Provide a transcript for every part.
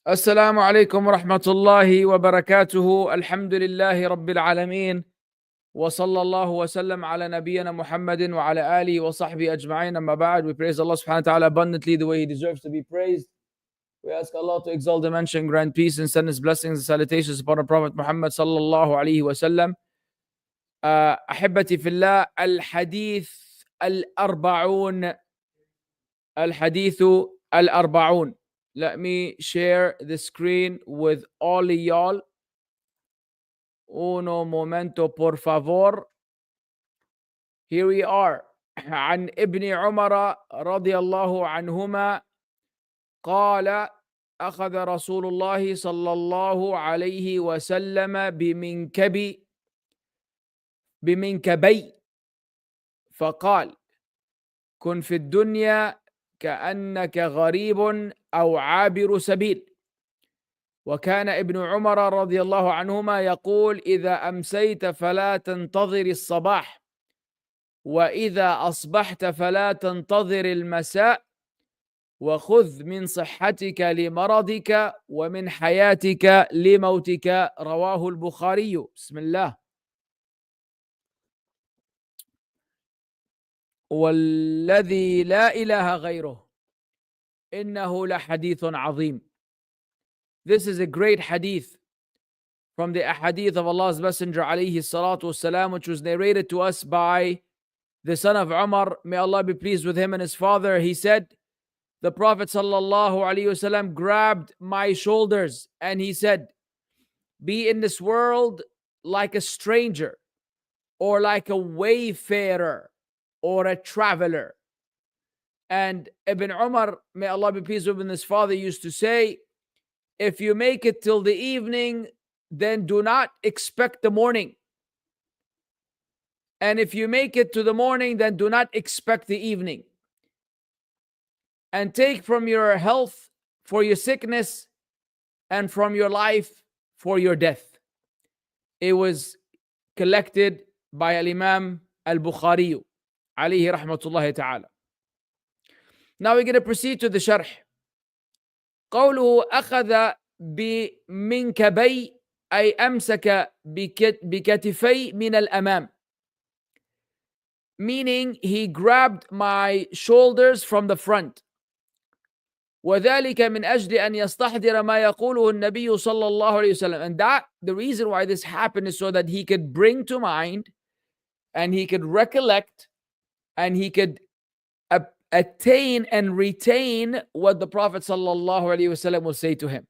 السلام عليكم ورحمة الله وبركاته. الحمد لله رب العالمين وصلى الله وسلم على نبينا Muhammad وعلى آله وصحبه أجمعين. أما بعد, we praise Allah subhanahu wa ta'ala abundantly the way He deserves to be praised. We ask Allah to exalt Him and grant peace and send His blessings and salutations upon our Prophet Muhammad sallallahu alayhi wa sallam. أحبتي في الله, الحديث الأربعون, الحديث الأربعون. Let me share the screen with all y'all. Uno momento, por favor. Here we are. عن ابن عمر رضي الله عنهما قال أخذ رسول الله صلى الله عليه وسلم بمنكبي فقال كن في الدنيا كأنك غريب أو عابر سبيل. وكان ابن عمر رضي الله عنهما يقول إذا أمسيت فلا تنتظر الصباح وإذا أصبحت فلا تنتظر المساء وخذ من صحتك لمرضك ومن حياتك لموتك. رواه البخاري. بسم الله. والذي لا إله غيره إنه لحديث عظيم. This is a great hadith from the Ahadeeth of Allah's Messenger alayhi salatu wasalam, which was narrated to us by the son of Umar, may Allah be pleased with him and his father. He said, the Prophet sallallahu alayhi wasallam grabbed my shoulders and he said, be in this world like a stranger or like a wayfarer or a traveler. And Ibn Umar, may Allah be pleased with him and his father, used to say, if you make it till the evening, then do not expect the morning. And if you make it to the morning, then do not expect the evening. And take from your health for your sickness and from your life for your death. It was collected by Al-Imam Al-Bukhari, alayhi rahmatullaah ta'ala. Now we're going to proceed to the Sharh. قوله أخذ بمنكبي أي أمسك بكتفي من الأمام, meaning he grabbed my shoulders from the front. وذلك من أجل أن يستحضر ما يقوله النبي صلى الله عليه وسلم. And that, the reason why this happened is so that he could bring to mind and he could recollect and he could attain and retain what the Prophet sallallahu alaihi wasallam will say to him.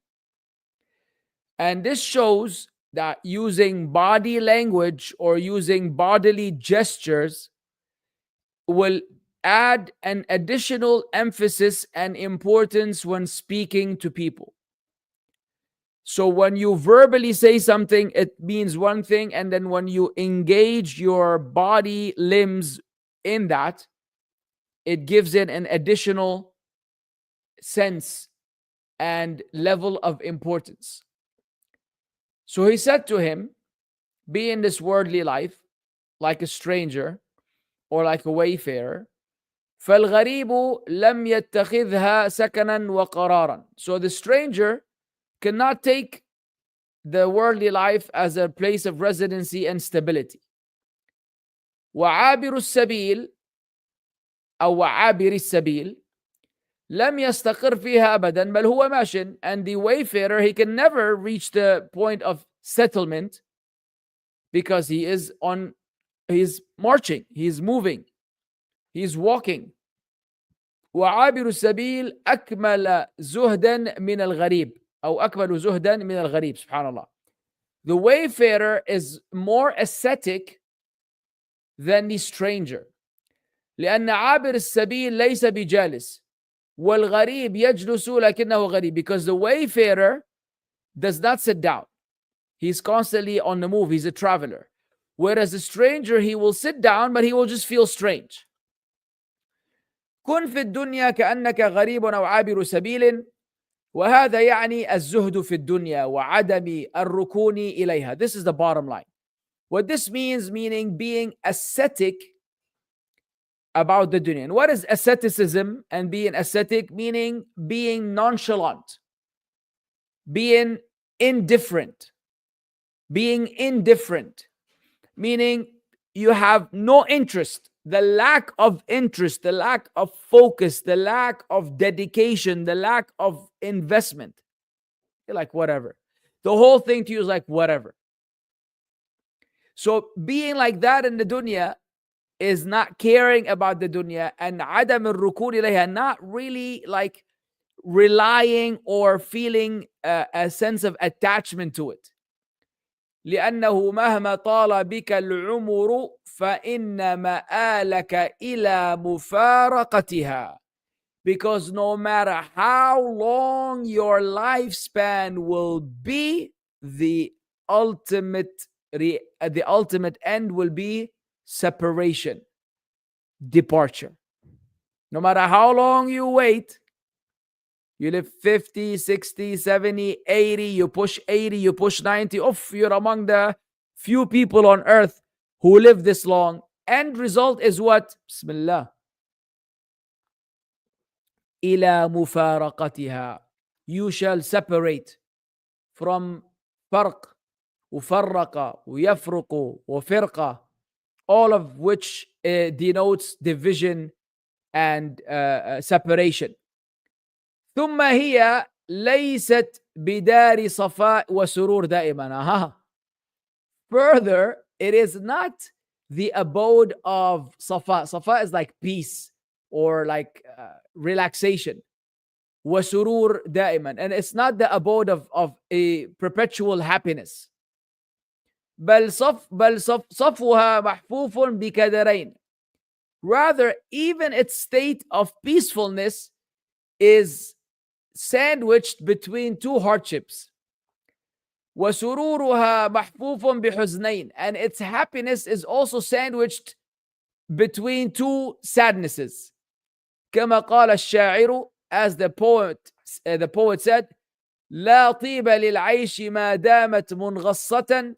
And this shows that using body language or using bodily gestures will add an additional emphasis and importance when speaking to people. So when you verbally say something, it means one thing, and then when you engage your body limbs in that, it gives it an additional sense and level of importance. So he said to him, be in this worldly life like a stranger or like a wayfarer. فَالْغَرِيبُ لَمْ يَتَّخِذْهَا سَكَنًا وَقَرَارًا. So the stranger cannot take the worldly life as a place of residency and stability. وَعَابِرُ السَّبِيلِ أو عابر السبيل لم يستقر فيها أبدا بل هو ماشٍ. And the wayfarer, he can never reach the point of settlement because he's marching, he's moving, he's walking. وعابر السبيل أكمل زهدا من الغريب أو أكمل زهدا من الغريب. Subhanallah. The wayfarer is more ascetic than the stranger. لأن عابر السبيل ليس بجالس والغريب يجلس لكنه غريب. Because the wayfarer does not sit down. He's constantly on the move. He's a traveler. Whereas the stranger, he will sit down, but he will just feel strange. كن في الدنيا كأنك غريب أو عابر سبيل وهذا يعني الزهد في الدنيا وعدم الركون إليها. This is the bottom line. What this means, meaning being ascetic about the dunya. And what is asceticism and being ascetic? Meaning being nonchalant. being indifferent. Being indifferent, meaning you have no interest. The lack of interest, the lack of focus, the lack of dedication, the lack of investment. You're like, whatever. The whole thing to you is like, whatever. So being like that in the dunya is not caring about the dunya, and عدم الركون إليها, not really like relying or feeling a sense of attachment to it. لأنه مهما طال بك العمر فإن مآلك إلى مفارقتها. Because no matter how long your lifespan will be, the ultimate end will be separation, departure. No matter how long you wait, you live 50, 60, 70, 80, you push 80, you push 90. You're among the few people on earth who live this long. End result is what? Bismillah. إلى مفارقتها. You shall separate from فرق وفرق ويفرق وفرقة, all of which denotes division and separation. ثم هي ليست بدار صفاء وسرور دائما. Further, it is not the abode of safa. Safa is like peace or like relaxation. وسرور دائما, and it's not the abode of a perpetual happiness. بل صفوها محفوف بكدرين. Rather, even its state of peacefulness is sandwiched between two hardships. وسرورها محفوف بحزنين, and its happiness is also sandwiched between two sadnesses. كما قال الشاعر, as the poet said, لا طيب للعيش ما دامت منغصة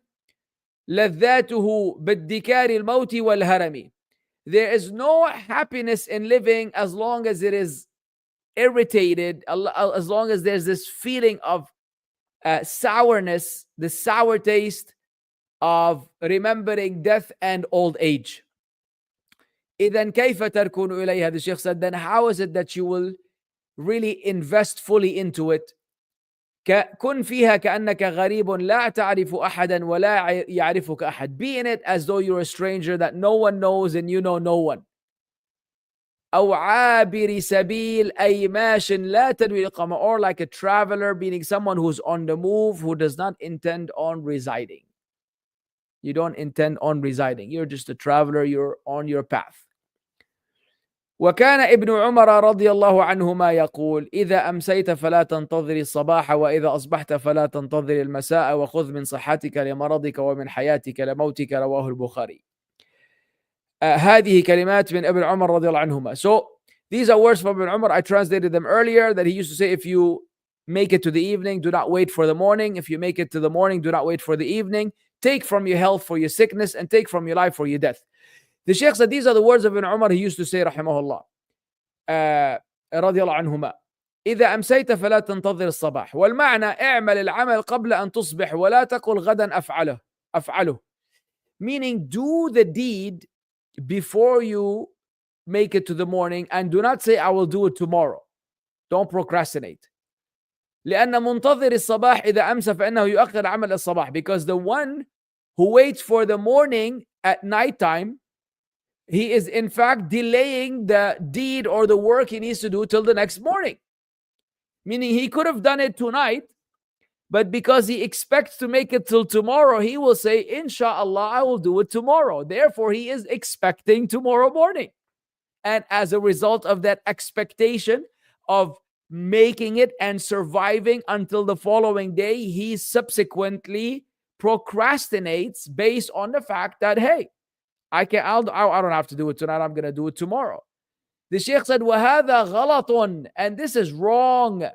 لذاته بالدكار الموت والهرم. There is no happiness in living as long as it is irritated, as long as there's this feeling of sourness, the sour taste of remembering death and old age. إذن كيف تركون إليها? The Shaykh said, then how is it that you will really invest fully into it? كن فيها كأنك غريب لا تعرف أحدا ولا يعرفك أحد. Be in it as though you're a stranger that no one knows and you know no one. أو عابر سبيل أي ماش لا تنوي الإقامة, or like a traveler, meaning someone who's on the move, who does not intend on residing. You don't intend on residing. You're just a traveler. You're on your path. وكان ابن عمر رضي الله عنهما يقول إذا أمسيت فلا تنتظر الصباح وإذا أصبحت فلا تنتظر المساء وخذ من صحتك لمرضك ومن حياتك لموتك. رواه البخاري. هذه كلمات من ابن عمر رضي الله عنهما. So these are words from Ibn Umar. I translated them earlier, that he used to say, if you make it to the evening, do not wait for the morning. If you make it to the morning, do not wait for the evening. Take from your health for your sickness and take from your life for your death. The Shaykh said these are the words of Ibn Umar. He used to say, رحمه الله رضي الله عنهما, إذا أمسيت فلا تنتظر الصباح. والمعنى اعمل العمل قبل أن تصبح ولا تقل غدا أفعله. Meaning, do the deed before you make it to the morning, and do not say I will do it tomorrow. Don't procrastinate. لأن منتظر الصباح إذا أمسى فإنه يؤخر عمل الصباح. Because the one who waits for the morning at nighttime, he is in fact delaying the deed or the work he needs to do till the next morning. Meaning he could have done it tonight, but because he expects to make it till tomorrow, he will say, Inshallah, I will do it tomorrow. Therefore, he is expecting tomorrow morning. And as a result of that expectation of making it and surviving until the following day, he subsequently procrastinates based on the fact that, hey, I don't have to do it tonight, I'm going to do it tomorrow. The Shaykh said, وَهَذَا غَلَطٌ, and this is wrong.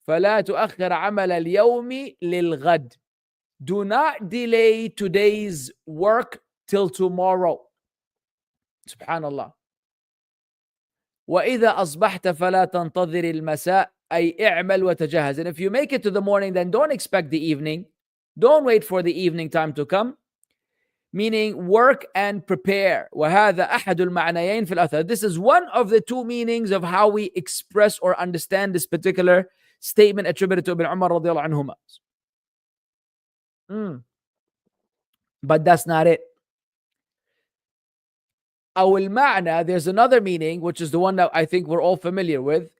فَلَا تُؤَخِّرْ عَمَلَ الْيَوْمِ لِلْغَدِ. Do not delay today's work till tomorrow. Subhanallah. وَإِذَا أَصْبَحْتَ فَلَا تَنْتَظِرِ الْمَسَاء. أي اعمل وتجهز. And if you make it to the morning, then don't expect the evening. Don't wait for the evening time to come. Meaning work and prepare. وهذا أحد المعنيين في الأثر. This is one of the two meanings of how we express or understand this particular statement attributed to Ibn Umar radiallahu anhuma. But that's not it. أو المعنى, there's another meaning, which is the one that I think we're all familiar with,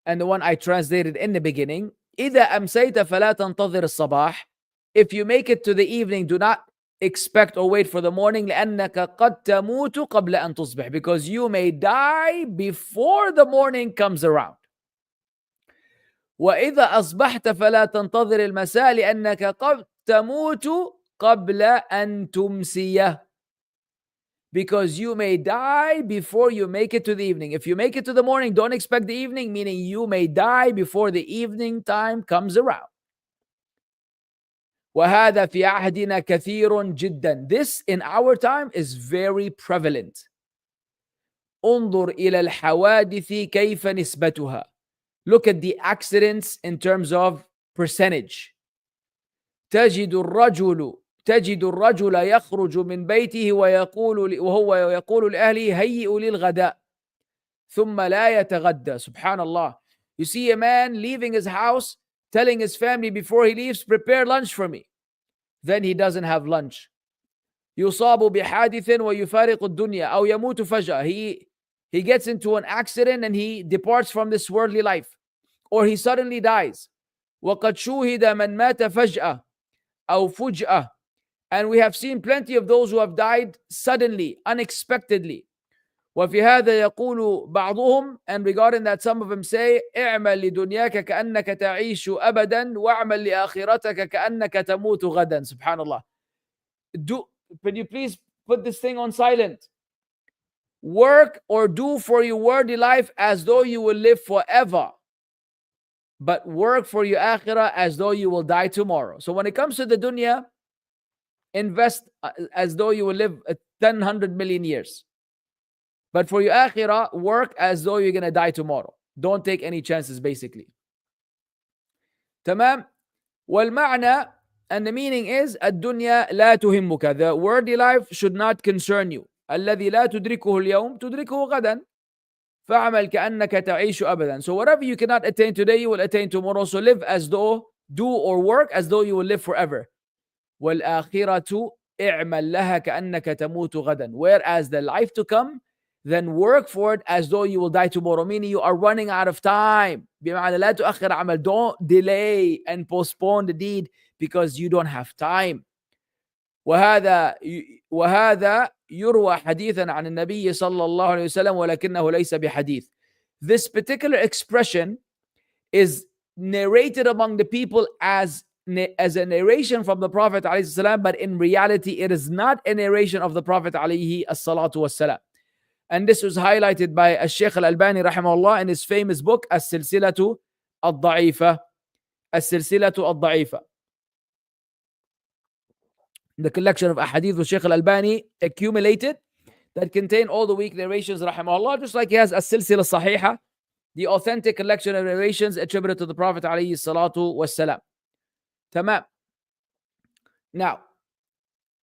and the one I translated in the beginning. إذا أمسيت فلا تنتظر الصباح. If you make it to the evening, do not expect or wait for the morning. لأنك قد تموت قبل أن تصبح. Because you may die before the morning comes around. وإذا أصبحت فلا تنتظر المساء لأنك قد تموت قبل أن تمسيه. Because you may die before you make it to the evening. If you make it to the morning, don't expect the evening, meaning you may die before the evening time comes around. وهذا في عهدنا كثير جدا. This in our time is very prevalent. انظر إلى الحوادث كيف نسبتها. Look at the accidents in terms of percentage. تجد الرجل يخرج من بيته وهو يقول لأهله هيئوا للغداء ثم لا يتغدى. Subhanallah. You see a man leaving his house, telling his family before he leaves, prepare lunch for me. Then he doesn't have lunch. يصاب بحادث ويفارق الدنيا أو يموت فجأة. He gets into an accident and he departs from this worldly life. Or he suddenly dies. وقد شوهد من مات فجأة أو فجأة. And we have seen plenty of those who have died suddenly, unexpectedly. وفي هذا يقول بعضهم, and regarding that some of them say, اعمل لدنياك كأنك تعيش أبدا واعمل لآخرتك كأنك تموت غدا. Subhanallah. Can you please put this thing on silent? Work or do for your worldly life as though you will live forever. But work for your akhirah as though you will die tomorrow. So when it comes to the dunya, invest as though you will live 100 million years. But for your akhirah, work as though you're going to die tomorrow. Don't take any chances, basically. Tamam? والمعنى, and the meaning is, الدنيا لا تهمك. The worldly life should not concern you. الذي لا تدركه اليوم تدركه غدا. فاعمل كأنك تعيش أبدا. So whatever you cannot attain today, you will attain tomorrow. So live as though, do or work as though you will live forever. والآخرة اعمل لها كأنك تموت غدا. Whereas the life to come, then work for it as though you will die tomorrow. Meaning you are running out of time. بمعنى لا تؤخر عمل. Don't delay and postpone the deed because you don't have time. وهذا يروى حديثا عن النبي صلى الله عليه وسلم ولكنه ليس بحديث. This particular expression is narrated among the people as a narration from the Prophet عليه السلام, but in reality it is not a narration of the Prophet عليه الصلاة والسلام. And this was highlighted by Shaykh Al-Albani rahimahullah in his famous book السلسلة الضعيفة. السلسلة الضعيفة. The collection of Ahadeeth which Shaykh Al-Albani accumulated that contain all the weak narrations rahimahullah, just like he has As-Silsila Sahiha, the authentic collection of narrations attributed to the Prophet alayhi salatu wassalam. Tamam. Now,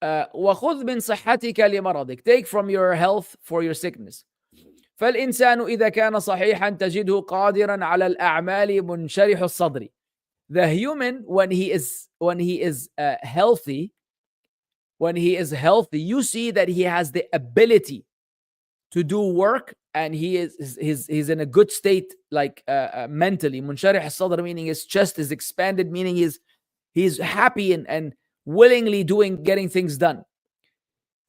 وَخُذْ مِنْ صَحَّتِكَ لِمَرَضِكَ. Take from your health for your sickness. فَالْإِنسَانُ إِذَا كَانَ صَحِيحًا تَجِدْهُ قَادِرًا عَلَى الْأَعْمَالِ مُنْشَرِحُ الصَّدْرِ. The human, when he is healthy, you see that he has the ability to do work, and he's in a good state, like mentally. Munsharih al-sadr, meaning his chest is expanded, meaning he's happy and willingly getting things done.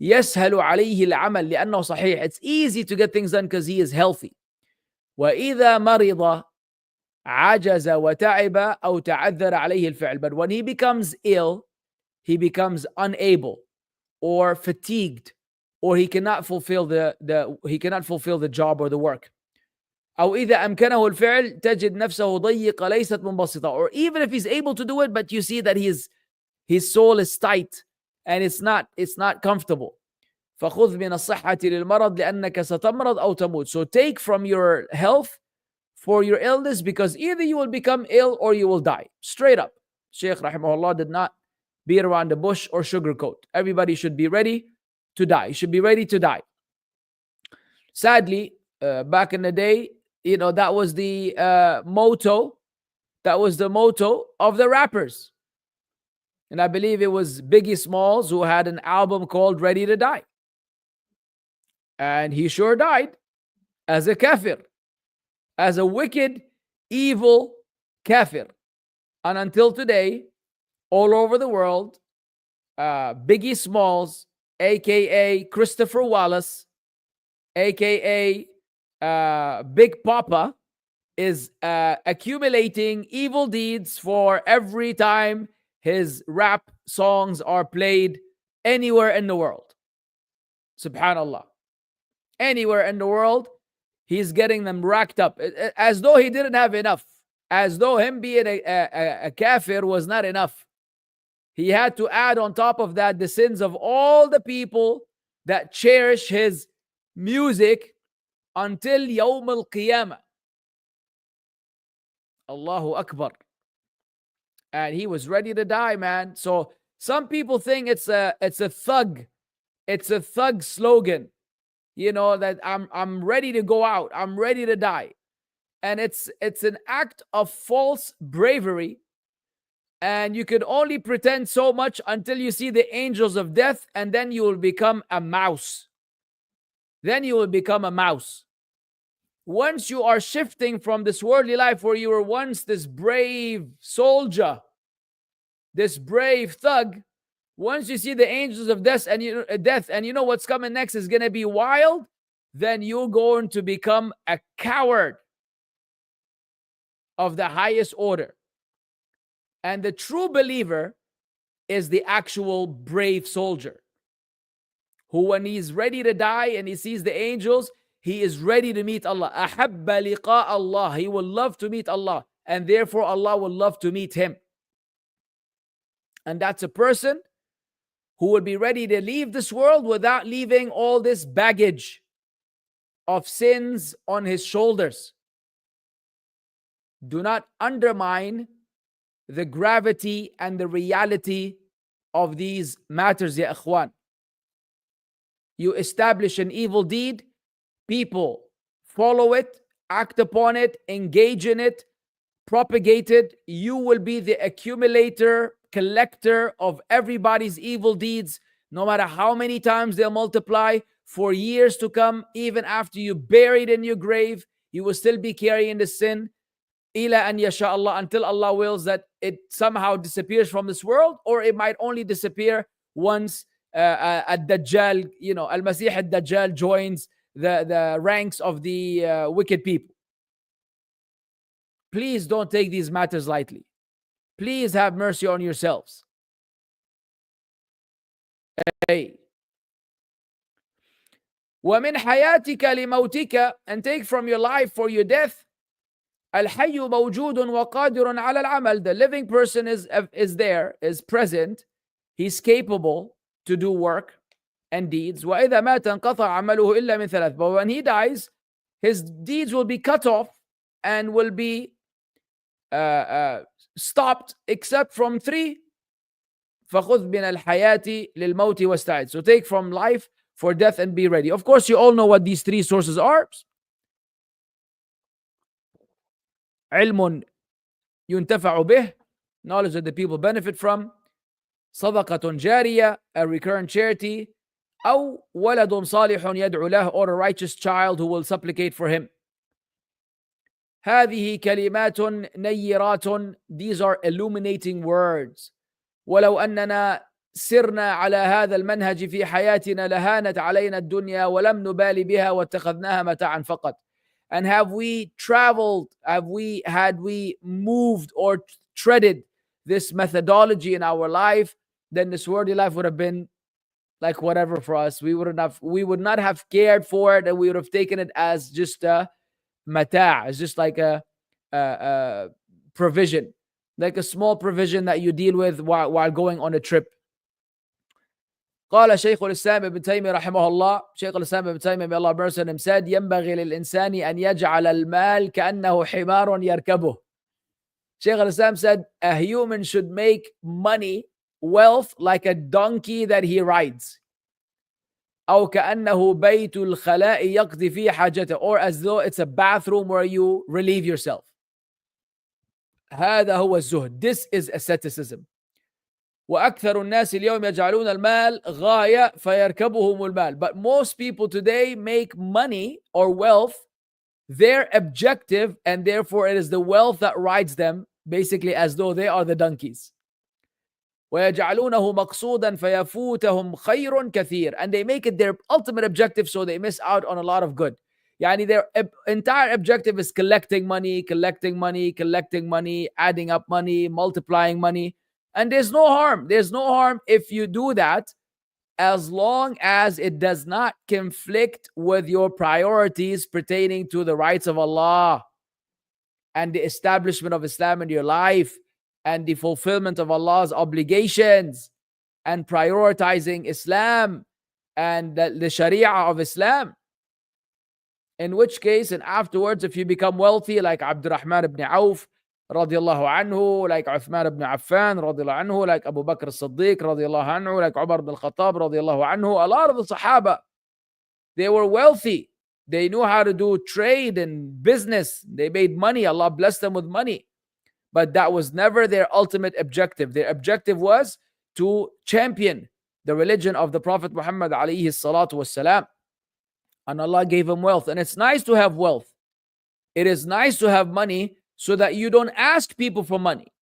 يسهل عليه العمل لأنه صحيح. It's easy to get things done because he is healthy. وإذا مرض عجز وتعب أو تعذر عليه الفعل. But when he becomes ill, he becomes unable or fatigued, or he cannot fulfill the job or the work. أو إذا أمكنه الفعل تجد نفسه ضيق ليست منبسطة. Or even if he's able to do it, but you see that his soul is tight and it's not comfortable. فخذ من الصحة للمرض لأنك ستمرض أو تموت. So take from your health for your illness, because either you will become ill or you will die. Straight up. Shaykh rahimahullah did not beat around the bush or sugarcoat. Everybody should be ready to die. You should be ready to die. Sadly, back in the day, that was the motto. That was the motto of the rappers. And I believe it was Biggie Smalls who had an album called Ready to Die. And he sure died as a kafir, as a wicked, evil kafir. And until today, all over the world, Biggie Smalls, aka Christopher Wallace, aka Big Papa, is accumulating evil deeds for every time his rap songs are played anywhere in the world. Subhanallah. Anywhere in the world, he's getting them racked up, as though he didn't have enough, as though him being a kafir was not enough. He had to add on top of that the sins of all the people that cherish his music until Yawm al-Qiyamah. Allahu Akbar. And he was ready to die, man. So some people think it's a thug slogan, that I'm ready to go out, I'm ready to die. And it's an act of false bravery. And you can only pretend so much until you see the angels of death, and then you will become a mouse. Then you will become a mouse. Once you are shifting from this worldly life where you were once this brave soldier, this brave thug, once you see the angels of death and you know what's coming next is going to be wild, then you're going to become a coward of the highest order. And the true believer is the actual brave soldier who, when he's ready to die and he sees the angels, he is ready to meet Allah. Ahabba liqa Allah. He will love to meet Allah, and therefore Allah will love to meet him. And that's a person who will be ready to leave this world without leaving all this baggage of sins on his shoulders. Do not undermine the gravity and the reality of these matters, ya ikhwan. You establish an evil deed, people follow it, act upon it, engage in it, propagate it. You will be the accumulator, collector of everybody's evil deeds, no matter how many times they'll multiply for years to come. Even after you buried in your grave, you will still be carrying the sin. Ila an yasha Allah, until Allah wills that it somehow disappears from this world, or it might only disappear once Ad-Dajjal, Al-Masih Ad-Dajjal joins the ranks of the wicked people. Please don't take these matters lightly. Please have mercy on yourselves. Hey. وَمِنْ حَيَاتِكَ لِمَوْتِكَ, and take from your life for your death. الْحَيُّ مَوْجُودٌ وَقَادِرٌ عَلَى الْعَمَلِ. The living person is there, is present. He's capable to do work and deeds. وَإِذَا مَاتَ انْقَطَعَ عَمَلُهُ إِلَّا مِنْ ثَلَاثٍ. But when he dies, his deeds will be cut off and will be stopped except from three. فَخُذْ مِنَ الْحَيَاةِ لِلْمَوْتِ وَاسْتَعِدْ. So take from life for death and be ready. Of course, you all know what these three sources are. علم ينتفع به, knowledge that the people benefit from. صدقة جارية, a recurrent charity. أو ولد صالح يدعو له, or a righteous child who will supplicate for him. هذه كلمات نيرات, these are illuminating words. ولو أننا سرنا على هذا المنهج في حياتنا لهانت علينا الدنيا ولم نبال بها واتخذناها متاعا فقط. And have we traveled, had we moved or treaded this methodology in our life, then this worldly life would have been like whatever for us. We would not have cared for it, and we would have taken it as just a mata', it's just like a provision, like a small provision that you deal with while going on a trip. قال شيخ الإسلام ابن تيمية رحمه الله, Shaykh al-Islam ibn Taymiyyah, may Allah mercy on him, said, ينبغي للإنسان أن يجعل المال كأنه حمار يركبه. Shaykh al-Islam said, a human should make money, wealth, like a donkey that he rides. أو كأنه بيت الخلاء يقضي فيه حاجته, or as though it's a bathroom where you relieve yourself. هذا هو الزهد. This is asceticism. وأكثر الناس اليوم يجعلون المال غاية فيركبهم المال. But most people today make money or wealth their objective, and therefore it is the wealth that rides them, basically as though they are the donkeys. ويجعلونه مقصودا فيفوتهم خير كثير, and they make it their ultimate objective, so they miss out on a lot of good. Yani their entire objective is collecting money, adding up money, multiplying money. And there's no harm. There's no harm if you do that, as long as it does not conflict with your priorities pertaining to the rights of Allah and the establishment of Islam in your life and the fulfillment of Allah's obligations and prioritizing Islam and the Sharia of Islam. In which case, and afterwards, if you become wealthy, like Abdurrahman ibn Auf, radiallahu anhu, like Uthman ibn Affan, radiallahu anhu, like Abu Bakr as-Siddiq, radiallahu anhu, like Umar ibn al-Khattab, radiallahu anhu, a lot of the Sahaba, they were wealthy. They knew how to do trade and business. They made money. Allah blessed them with money. But that was never their ultimate objective. Their objective was to champion the religion of the Prophet Muhammad, alayhi salatu wassalam. And Allah gave him wealth. And it's nice to have wealth. It is nice to have money so that you don't ask people for money.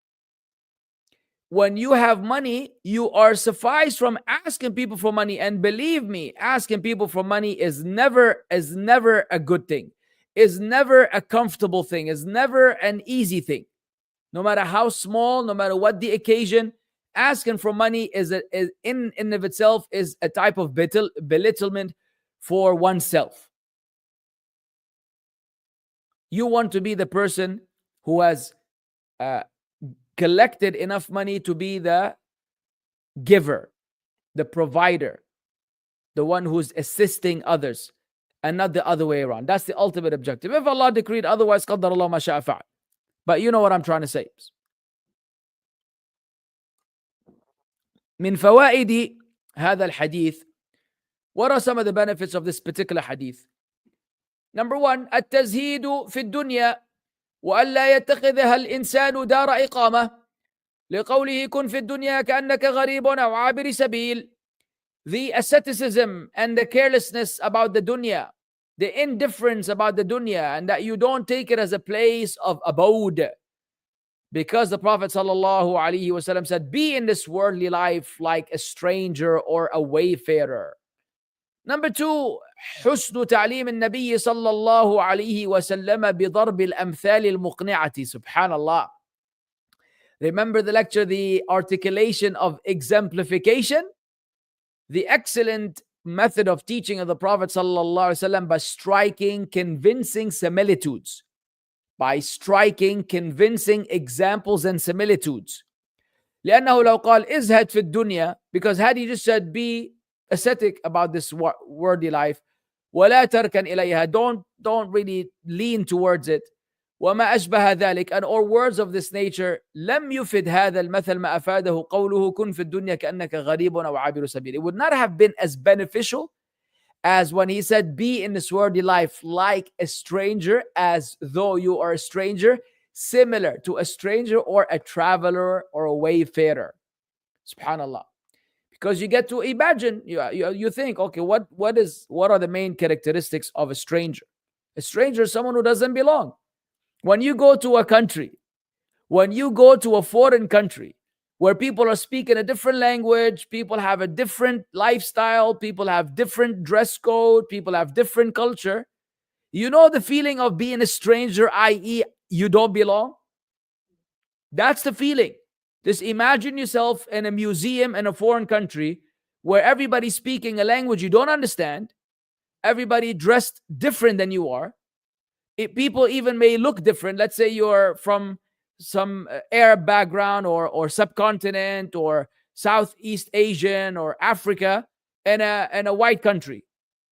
When you have money, you are sufficed from asking people for money. And believe me, asking people for money is never a good thing. Is never a comfortable thing. Is never an easy thing. No matter how small, no matter what the occasion, asking for money is in and of itself is a type of belittlement for oneself. You want to be the person who has collected enough money to be the giver, the provider, the one who's assisting others, and not the other way around. That's the ultimate objective. If Allah decreed otherwise, قدر الله ما شاء فعل. But you know what I'm trying to say. من فوائد هذا الحديث. What are some of the benefits of this particular hadith? Number one, التزهيد في الدنيا وألا يتخذها الإنسان دار إقامة لقوله كن في الدنيا كأنك غريب أو عابر سبيل. The asceticism and the carelessness about the dunya, the indifference about the dunya, and that you don't take it as a place of abode. Because the Prophet ﷺ said, be in this worldly life like a stranger or a wayfarer. Number two, حسن تعليم النبي صلى الله عليه وسلم بضرب الأمثال المقنعة. Subhanallah. Remember the lecture, the articulation of exemplification? The excellent method of teaching of the Prophet ﷺ by striking convincing similitudes. By striking convincing examples and similitudes. لأنه لو قال ازهد في الدنيا, because had he just said be ascetic about this worldly life, ولا تركن إليها, don't really lean towards it, وما أشبه ذلك, and or words of this nature, لم يفد هذا المثل ما أفاده قوله كن في الدنيا كأنك غريب أو عابر سبيل. It would not have been as beneficial as when he said be in this worldly life like a stranger, as though you are a stranger, similar to a stranger or a traveler or a wayfarer. Subhanallah. Because you get to imagine, you think, okay, what are the main characteristics of a stranger? A stranger is someone who doesn't belong. When you go to a country, when you go to a foreign country where people are speaking a different language, people have a different lifestyle, people have different dress code, people have different culture, you know the feeling of being a stranger, i.e., you don't belong? That's the feeling. Just imagine yourself in a museum in a foreign country where everybody's speaking a language you don't understand, everybody dressed different than you are. People even may look different. Let's say you're from some Arab background or subcontinent or Southeast Asian or Africa, in a white country,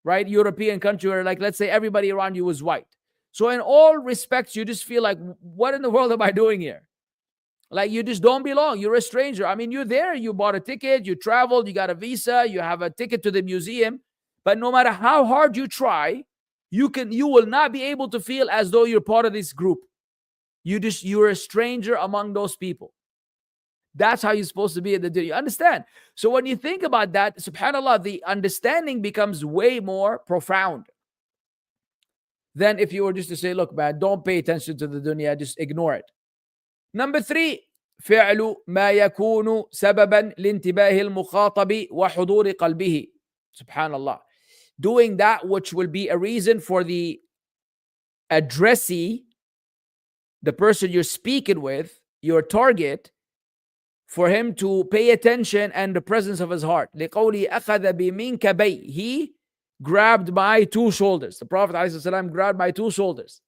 right? European country where, like, let's say everybody around you was white. So in all respects, you just feel like, what in the world am I doing here? Like, you just don't belong. You're a stranger. I mean, you're there. You bought a ticket. You traveled. You got a visa. You have a ticket to the museum. But no matter how hard you try, you will not be able to feel as though you're part of this group. You're a stranger among those people. That's how you're supposed to be at the dunya. You understand? So when you think about that, subhanAllah, the understanding becomes way more profound than if you were just to say, look, man, don't pay attention to the dunya, just ignore it. Number 3, فعل ما يكون سببا لانتباه المخاطب وحضور قلبه. Subhanallah. Doing that which will be a reason for the addressee, the person you're speaking with, your target, for him to pay attention and the presence of his heart. لِقَوْلِي أَخَذَ بِمِنْكَبَيْهِ. He grabbed my 2 shoulders. The Prophet ﷺ grabbed my 2 shoulders.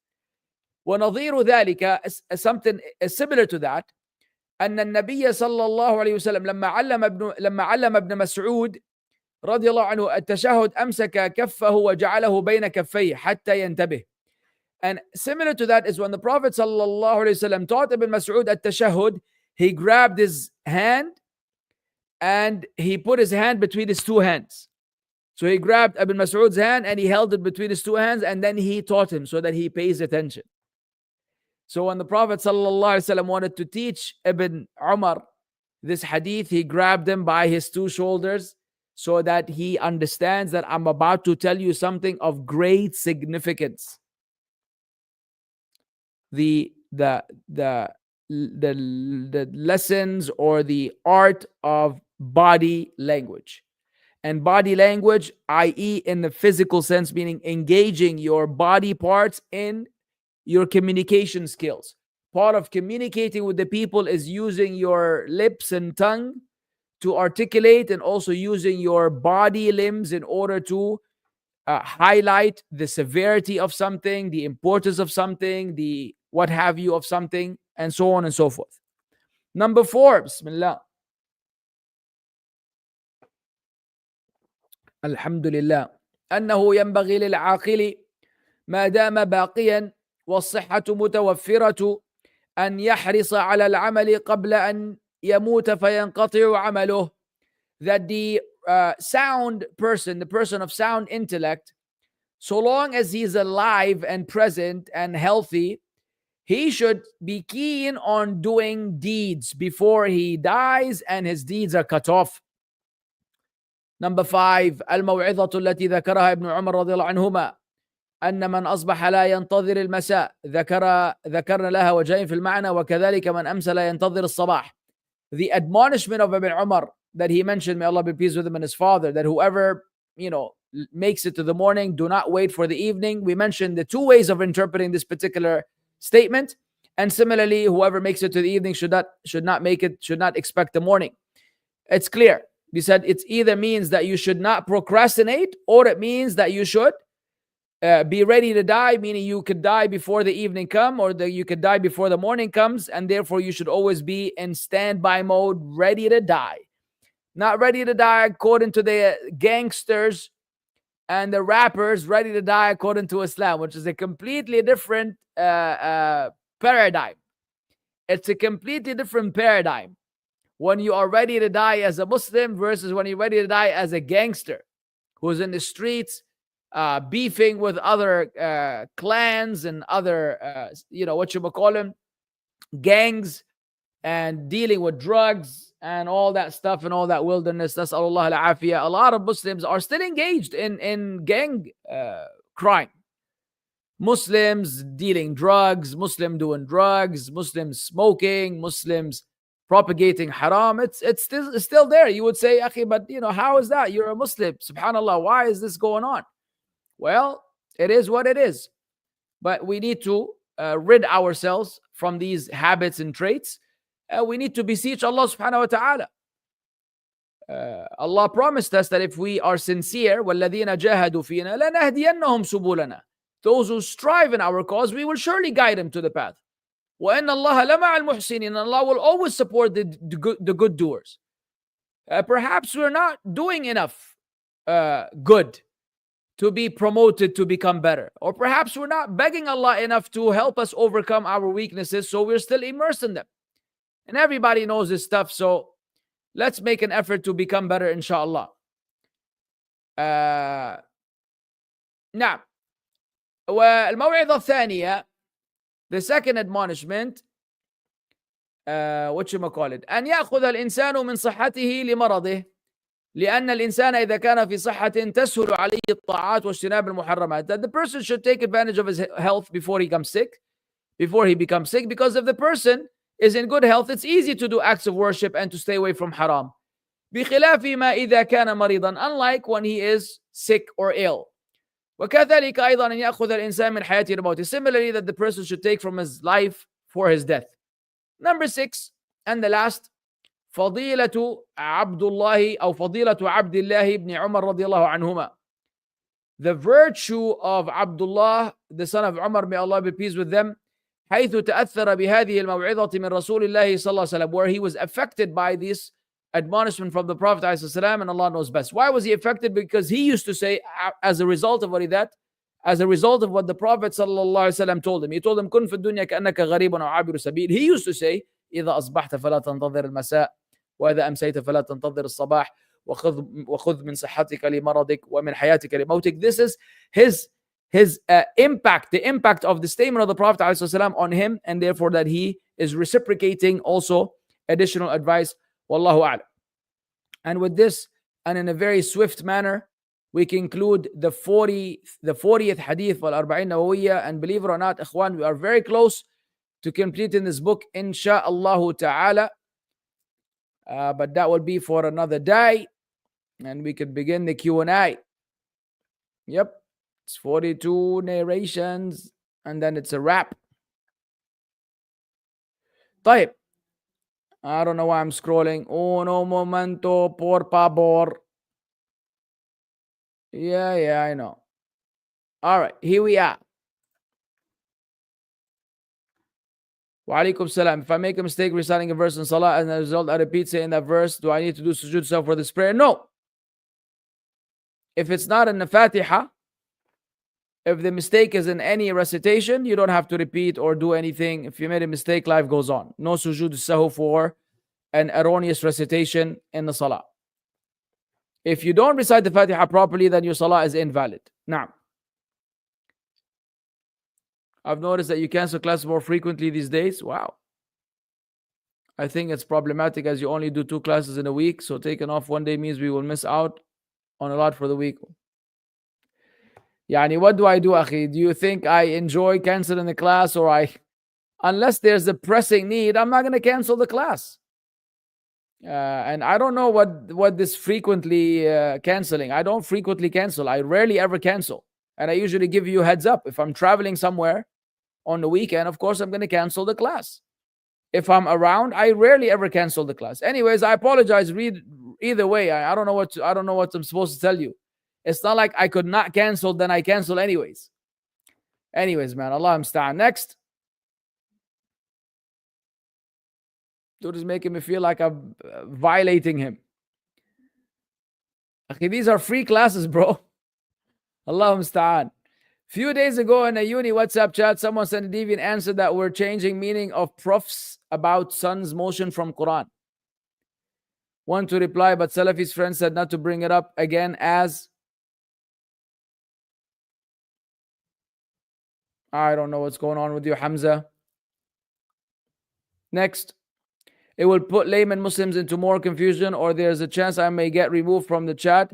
وَنَظِيرُ ذَلِكَ, something similar to that, أن النبي صلى الله عليه وسلم لما علم ابن مسعود رضي الله عنه التشهد أمسك كفه وجعله بين كفيه حتى ينتبه. And similar to that is when the Prophet صلى الله عليه وسلم taught Ibn Mas'ud التشهد, he grabbed his hand and he put his hand between his 2 hands. So he grabbed Ibn Mas'ud's hand and he held it between his 2 hands, and then he taught him so that he pays attention. So when the Prophet ﷺ wanted to teach Ibn Umar this hadith, he grabbed him by his 2 shoulders so that he understands that I'm about to tell you something of great significance. The lessons or the art of body language. And body language, i.e. in the physical sense, meaning engaging your body parts in your communication skills. Part of communicating with the people is using your lips and tongue to articulate, and also using your body limbs in order to highlight the severity of something, the importance of something, the what have you of something, and so on and so forth. Number 4, Bismillah. Alhamdulillah. أنه ينبغي للعاقل ما دام باقيا والصحة متوفرة أن يحرص على العمل قبل أن يموت فينقطع عمله. That the sound person, the person of sound intellect, so long as he's alive and present and healthy, he should be keen on doing deeds before he dies and his deeds are cut off. Number 5, الموعظة التي ذكرها ابن عمر رضي الله عنهما أن من أصبح لا ينتظر المساء ذكرنا لها وجهين في المعنى وكذلك من أمسى لا ينتظر الصباح. The admonishment of Ibn Umar that he mentioned, may Allah be pleased with him and his father, that whoever, makes it to the morning, do not wait for the evening. We mentioned the 2 ways of interpreting this particular statement. And similarly, whoever makes it to the evening should not expect the morning. It's clear. We said it either means that you should not procrastinate, or it means that you should be ready to die, meaning you could die before the evening come, or you could die before the morning comes, and therefore you should always be in standby mode, ready to die. Not ready to die according to the gangsters and the rappers, ready to die according to Islam, which is a completely different paradigm. It's a completely different paradigm when you are ready to die as a Muslim versus when you're ready to die as a gangster who's in the streets beefing with other clans and other, gangs, and dealing with drugs and all that stuff and all that wilderness. Nas'alullah al-afiyah. A lot of Muslims are still engaged in gang crime. Muslims dealing drugs, Muslim doing drugs, Muslims smoking, Muslims propagating haram. It's still there. You would say, Akhi, but how is that? You're a Muslim. Subhanallah, why is this going on? Well, it is what it is. But we need to rid ourselves from these habits and traits. We need to beseech Allah subhanahu wa ta'ala. Allah promised us that if we are sincere, وَالَّذِينَ جَاهَدُوا فِينَا لَنَهْدِيَنَّهُمْ سُبُلَنَا. Those who strive in our cause, we will surely guide them to the path. وَإِنَّ اللَّهَ لَمَعَ الْمُحْسِنِينَ. And Allah will always support the good doers. Perhaps we're not doing enough good, to be promoted, to become better. Or perhaps we're not begging Allah enough to help us overcome our weaknesses, so we're still immersed in them. And everybody knows this stuff, so let's make an effort to become better, inshallah. نعم. والموعظة الثانية, the second admonishment, what you call it, أن يأخذ الإنسان من صحته لمرضه، لأن الإنسان إذا كان في صحة تسهل عليه الطاعات واجتناب المحرمات. That the person should take advantage of his health before he becomes sick, because if the person is in good health, it's easy to do acts of worship and to stay away from haram. بخلاف ما إذا كان مريضا, unlike when he is sick or ill. وكذلك أيضا أن يأخذ الإنسان من حياته لموته. Similarly, that the person should take from his life for his death. Number 6, and the last, فضيلة عبد الله أو فضيلة عبد الله بن عمر رضي الله عنهما. The virtue of Abdullah, the son of Umar, may Allah be pleased with them, حيث تأثر بهذه الموعظة من رسول الله صلى الله عليه وسلم, where he was affected by this admonishment from the Prophet ﷺ, and Allah knows best. Why was he affected? Because he used to say, as a result of what the Prophet ﷺ told him. He told him, كن في الدنيا كأنك غريب أو عابر سبيل. He used to say, إذا أصبحت فلا تنتظر المساء وإذا أمسيت فلا تنتظر الصباح وخذ من صحتك لمرضك ومن حياتك لموتك. This is his impact, the impact of the statement of the Prophet ﷺ on him, and therefore that he is reciprocating also additional advice. Wallahu a'lam. And with this, and in a very swift manner, we conclude the 40th hadith of Al-Arba'een An-Nawawiyyah. And believe it or not, ikhwan, we are very close to completing this book, insha'Allah ta'ala. But that will be for another day, and we could begin the Q&A. Yep, it's 42 narrations, and then it's a wrap. طيب. I don't know why I'm scrolling. Uno momento, por favor. Yeah, I know. All right, here we are. Wa alaikum salam. If I make a mistake reciting a verse in salah and as a result I repeat saying that verse, do I need to do sujood sahw for this prayer? No. If it's not in the Fatiha, if the mistake is in any recitation, you don't have to repeat or do anything. If you made a mistake, life goes on. No sujood sahw for an erroneous recitation in the salah. If you don't recite the Fatiha properly, then your salah is invalid. Now, I've noticed that you cancel classes more frequently these days. Wow. I think it's problematic as you only do 2 classes in a week. So taking off one day means we will miss out on a lot for the week. Yani, what do I do, akhi? Do you think I enjoy canceling the class, or unless there's a pressing need, I'm not going to cancel the class. And I don't know what this frequently canceling. I don't frequently cancel. I rarely ever cancel. And I usually give you a heads up. If I'm traveling somewhere on the weekend, of course, I'm going to cancel the class. If I'm around, I rarely ever cancel the class. Anyways, I apologize. Either way, I don't know what I'm supposed to tell you. It's not like I could not cancel, then I cancel anyways. Anyways, man, Allah musta'an. Next. Dude is making me feel like I'm violating him. Okay, these are free classes, bro. Allah musta'an. Few days ago in a uni WhatsApp chat, someone sent a deviant answer that we're changing meaning of profs about sun's motion from Quran. Want to reply, but Salafi's friend said not to bring it up again as I don't know what's going on with you, Hamza. Next. It will put layman Muslims into more confusion, or there's a chance I may get removed from the chat.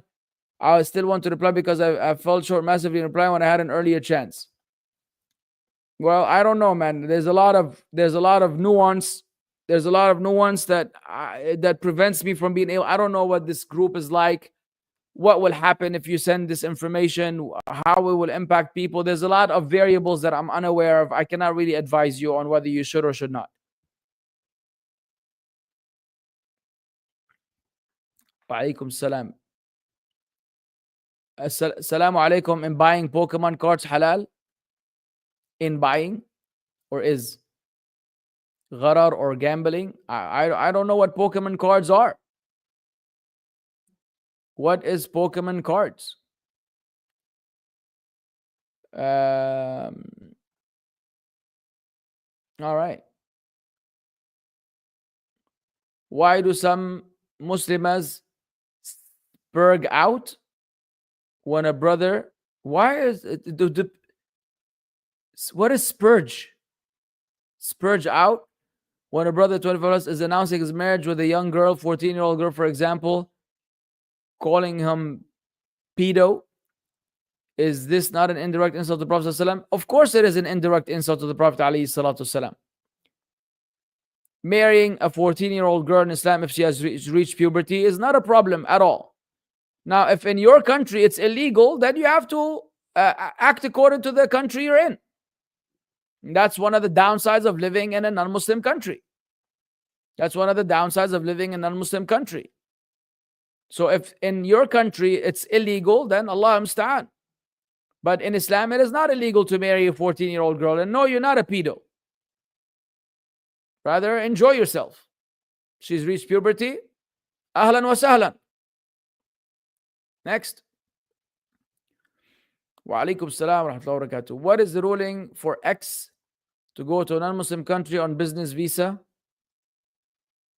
I still want to reply because I fell short massively in replying when I had an earlier chance. Well, I don't know, man. There's a lot of nuance. There's a lot of nuance that prevents me from being able. I don't know what this group is like. What will happen if you send this information? How it will impact people? There's a lot of variables that I'm unaware of. I cannot really advise you on whether you should or should not. Wa alaikum salam. Assalamu alaikum. In buying Pokemon cards halal? In buying? Or is gharar or gambling? I don't know what Pokemon cards are. What is Pokemon cards? All right. Why do some Muslims spurge out when a brother? Why is it, what is spurge? Spurge out when a brother 25 is announcing his marriage with a young girl, 14-year-old girl, for example, calling him pedo. Is this not an indirect insult to the Prophet ﷺ? Of course it is an indirect insult to the Prophet ﷺ. Marrying a 14-year-old girl in Islam, if she has reached puberty, is not a problem at all. Now, if in your country it's illegal, then you have to act according to the country you're in. And that's one of the downsides of living in a non-Muslim country. That's one of the downsides of living in a non-Muslim country. So if in your country it's illegal, then Allah musta'an. But in Islam, it is not illegal to marry a 14-year-old girl. And no, you're not a pedo. Rather, enjoy yourself. She's reached puberty. Ahlan wa sahlan. Next. Wa alaikum salam wa rahmatullahi wa barakatuh. What is the ruling for X to go to a non-Muslim country on business visa,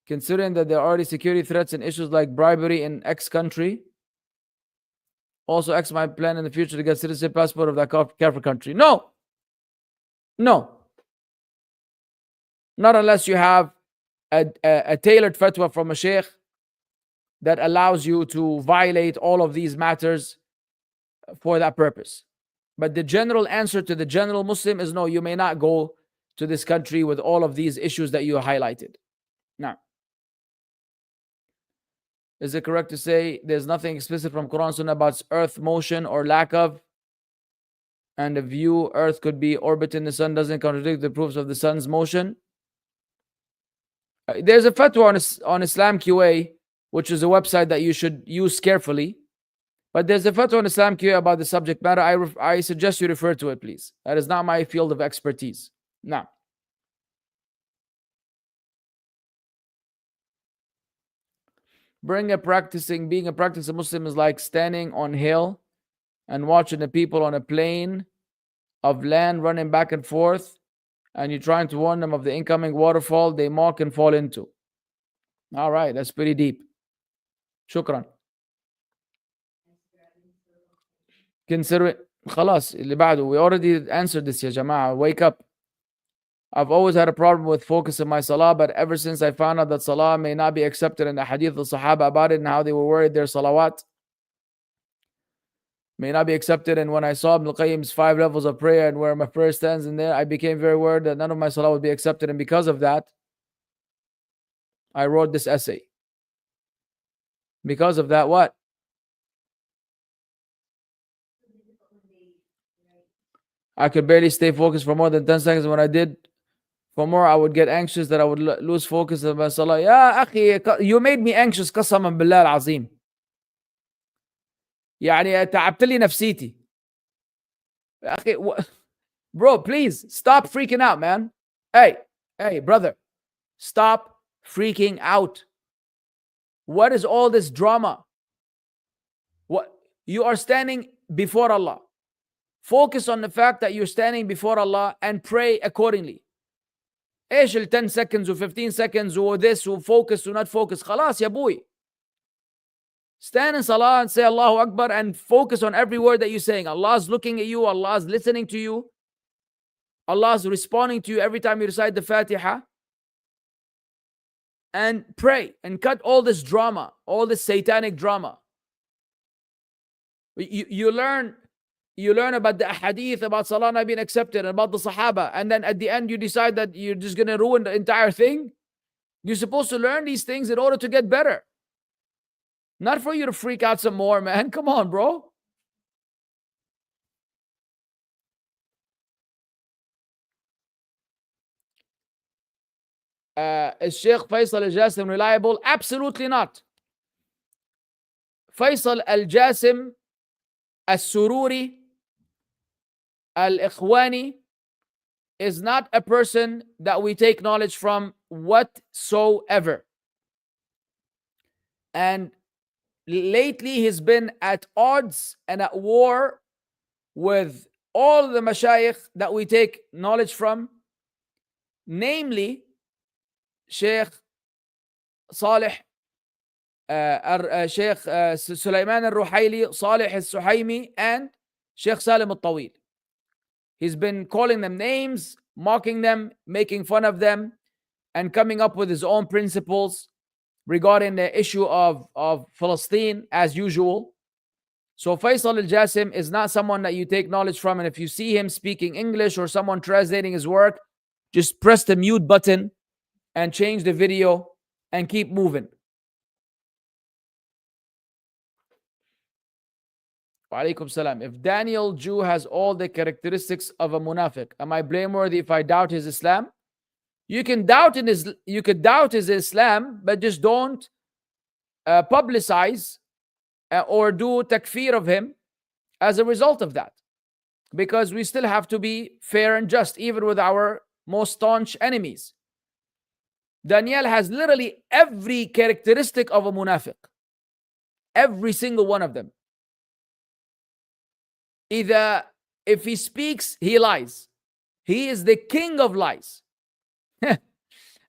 considering that there are already security threats and issues like bribery in X country? Also, X might plan in the future to get citizenship passport of that kafir country. No. No. Not unless you have a tailored fatwa from a Shaykh that allows you to violate all of these matters for that purpose. But the general answer to the general Muslim is no, you may not go to this country with all of these issues that you highlighted. Now, is it correct to say there's nothing explicit from Quran and Sunnah about Earth motion or lack of, and the view Earth could be orbiting the sun doesn't contradict the proofs of the sun's motion? There's a fatwa on Islam QA, which is a website that you should use carefully. But there's a fatwa on Islam QA about the subject matter. I suggest you refer to it, please. That is not my field of expertise. Now, being a practicing Muslim is like standing on hill and watching the people on a plain of land running back and forth, and you're trying to warn them of the incoming waterfall they mock and fall into. All right, that's pretty deep. Shukran. Consider it. خلاص اللي بعده. We already answered this, ya Jama'ah. Wake up. I've always had a problem with focusing my salah, but ever since I found out that salah may not be accepted in the hadith of the Sahaba about it and how they were worried their salawat may not be accepted, and when I saw Ibn al-Qayyim's 5 levels of prayer and where my prayer stands in there, I became very worried that none of my salah would be accepted, and because of that, I wrote this essay. Because of that, what? I could barely stay focused for more than 10 seconds. When I did for more, I would get anxious that I would lose focus of my salah. Ya akhi, you made me anxious قسما بالله العظيم. يعني تعبت لي نفسيتي. أخي, bro, please stop freaking out, man. Hey, brother, stop freaking out. What is all this drama? What? You are standing before Allah. Focus on the fact that you're standing before Allah and pray accordingly. ايش ال 10 seconds or 15 seconds or this or focus or not focus? خلاص يا boy. Stand in salah and say Allahu Akbar and focus on every word that you're saying. Allah's looking at you, Allah's listening to you, Allah's responding to you every time you recite the Fatiha. And pray and cut all this drama, all this satanic drama. You learn about the Ahadeeth, about salah not being accepted, and about the Sahaba, and then at the end you decide that you're just going to ruin the entire thing. You're supposed to learn these things in order to get better. Not for you to freak out some more, man. Come on, bro. Is Shaykh Faisal Al-Jasim reliable? Absolutely not. Faisal Al-Jasim Al-Sururi Al-Ikhwani is not a person that we take knowledge from whatsoever. And lately he's been at odds and at war with all the mashayikh that we take knowledge from, namely Shaykh Saalih, Shaykh Sulaiman al-Ruhaili, Saalih al-Suhaimi, and Shaykh Salim al-Tawil. He's been calling them names, mocking them, making fun of them, and coming up with his own principles regarding the issue of Palestine as usual. So Faisal al-Jasim is not someone that you take knowledge from, and if you see him speaking English or someone translating his work, just press the mute button and change the video and keep moving. Wa alaikum salam. If Daniel Jew has all the characteristics of a munafiq, am I blameworthy if I doubt his Islam? You could doubt his Islam, but just don't publicize or do takfir of him as a result of that, because we still have to be fair and just even with our most staunch enemies. Daniel has literally every characteristic of a munafiq, every single one of them. Either if he speaks, he lies. He is the king of lies.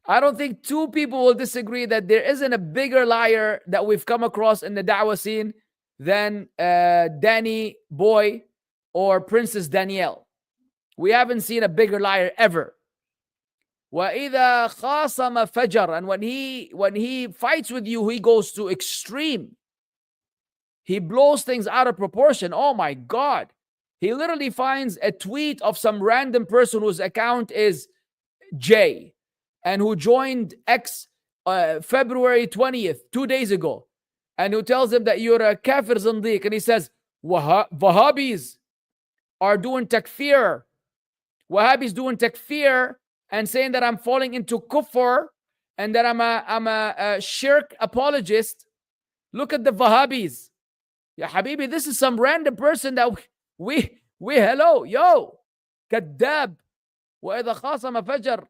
I don't think two people will disagree that there isn't a bigger liar that we've come across in the da'wah scene than Danny Boy or Princess Danielle. We haven't seen a bigger liar ever. وَإِذَا خَاصَمَ فَجَرًا, and when he fights with you, he goes to extreme. He blows things out of proportion. Oh my God. He literally finds a tweet of some random person whose account is J and who joined X February 20th, 2 days ago, and who tells him that you're a kafir zindiq, and he says Wahhabis are doing takfir. Wahhabis doing takfir and saying that I'm falling into kufr and that I'm a shirk apologist. Look at the Wahhabis. Ya Habibi, this is some random person that we hello, yo, kadab, وَإِذَا خَاصَمَ فَجَرًا.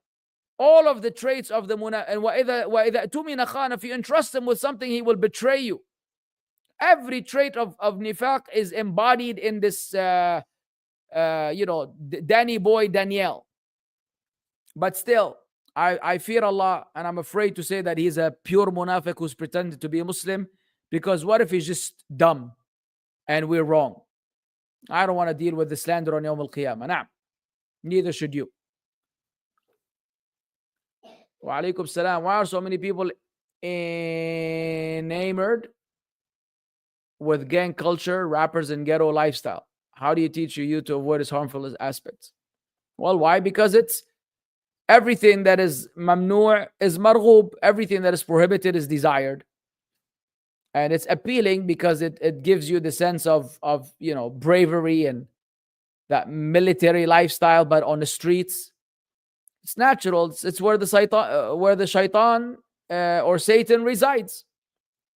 All of the traits of the munafiq. And وَإِذَا اؤْتُمِنَ خَانَ, if you entrust him with something, he will betray you. Every trait of nifaq is embodied in this, Danny Boy Danielle. But still, I fear Allah, and I'm afraid to say that he's a pure munafiq who's pretended to be a Muslim, because what if he's just dumb and we're wrong? I don't want to deal with the slander on Yawm al-Qiyamah. Nah, neither should you. Wa alaikum salam. Why are so many people enamored with gang culture, rappers, and ghetto lifestyle? How do you teach your youth to avoid its harmful aspects? Well, why? Because it's everything that is mamnu' is marghub. Everything that is prohibited is desired. And it's appealing because it gives you the sense of bravery and that military lifestyle, but on the streets. It's natural. It's where the shaitan or Satan resides.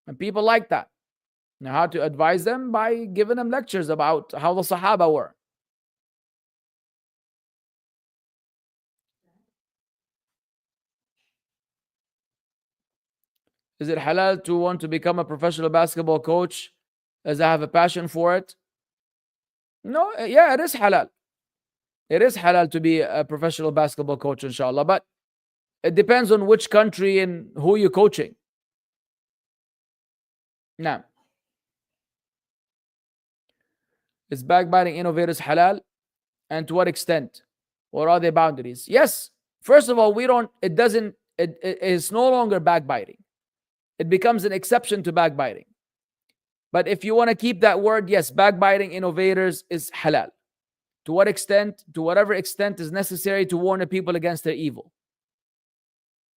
And people like that. Now, how to advise them? By giving them lectures about how the Sahaba were. Is it halal to want to become a professional basketball coach as I have a passion for it? No, yeah, it is halal. It is halal to be a professional basketball coach, inshallah. But it depends on which country and who you're coaching. Now, is backbiting innovators halal? And to what extent? What are their boundaries? Yes. First of all, it is no longer backbiting. It becomes an exception to backbiting. But if you want to keep that word, yes, backbiting innovators is halal. To what extent? To whatever extent is necessary to warn the people against their evil.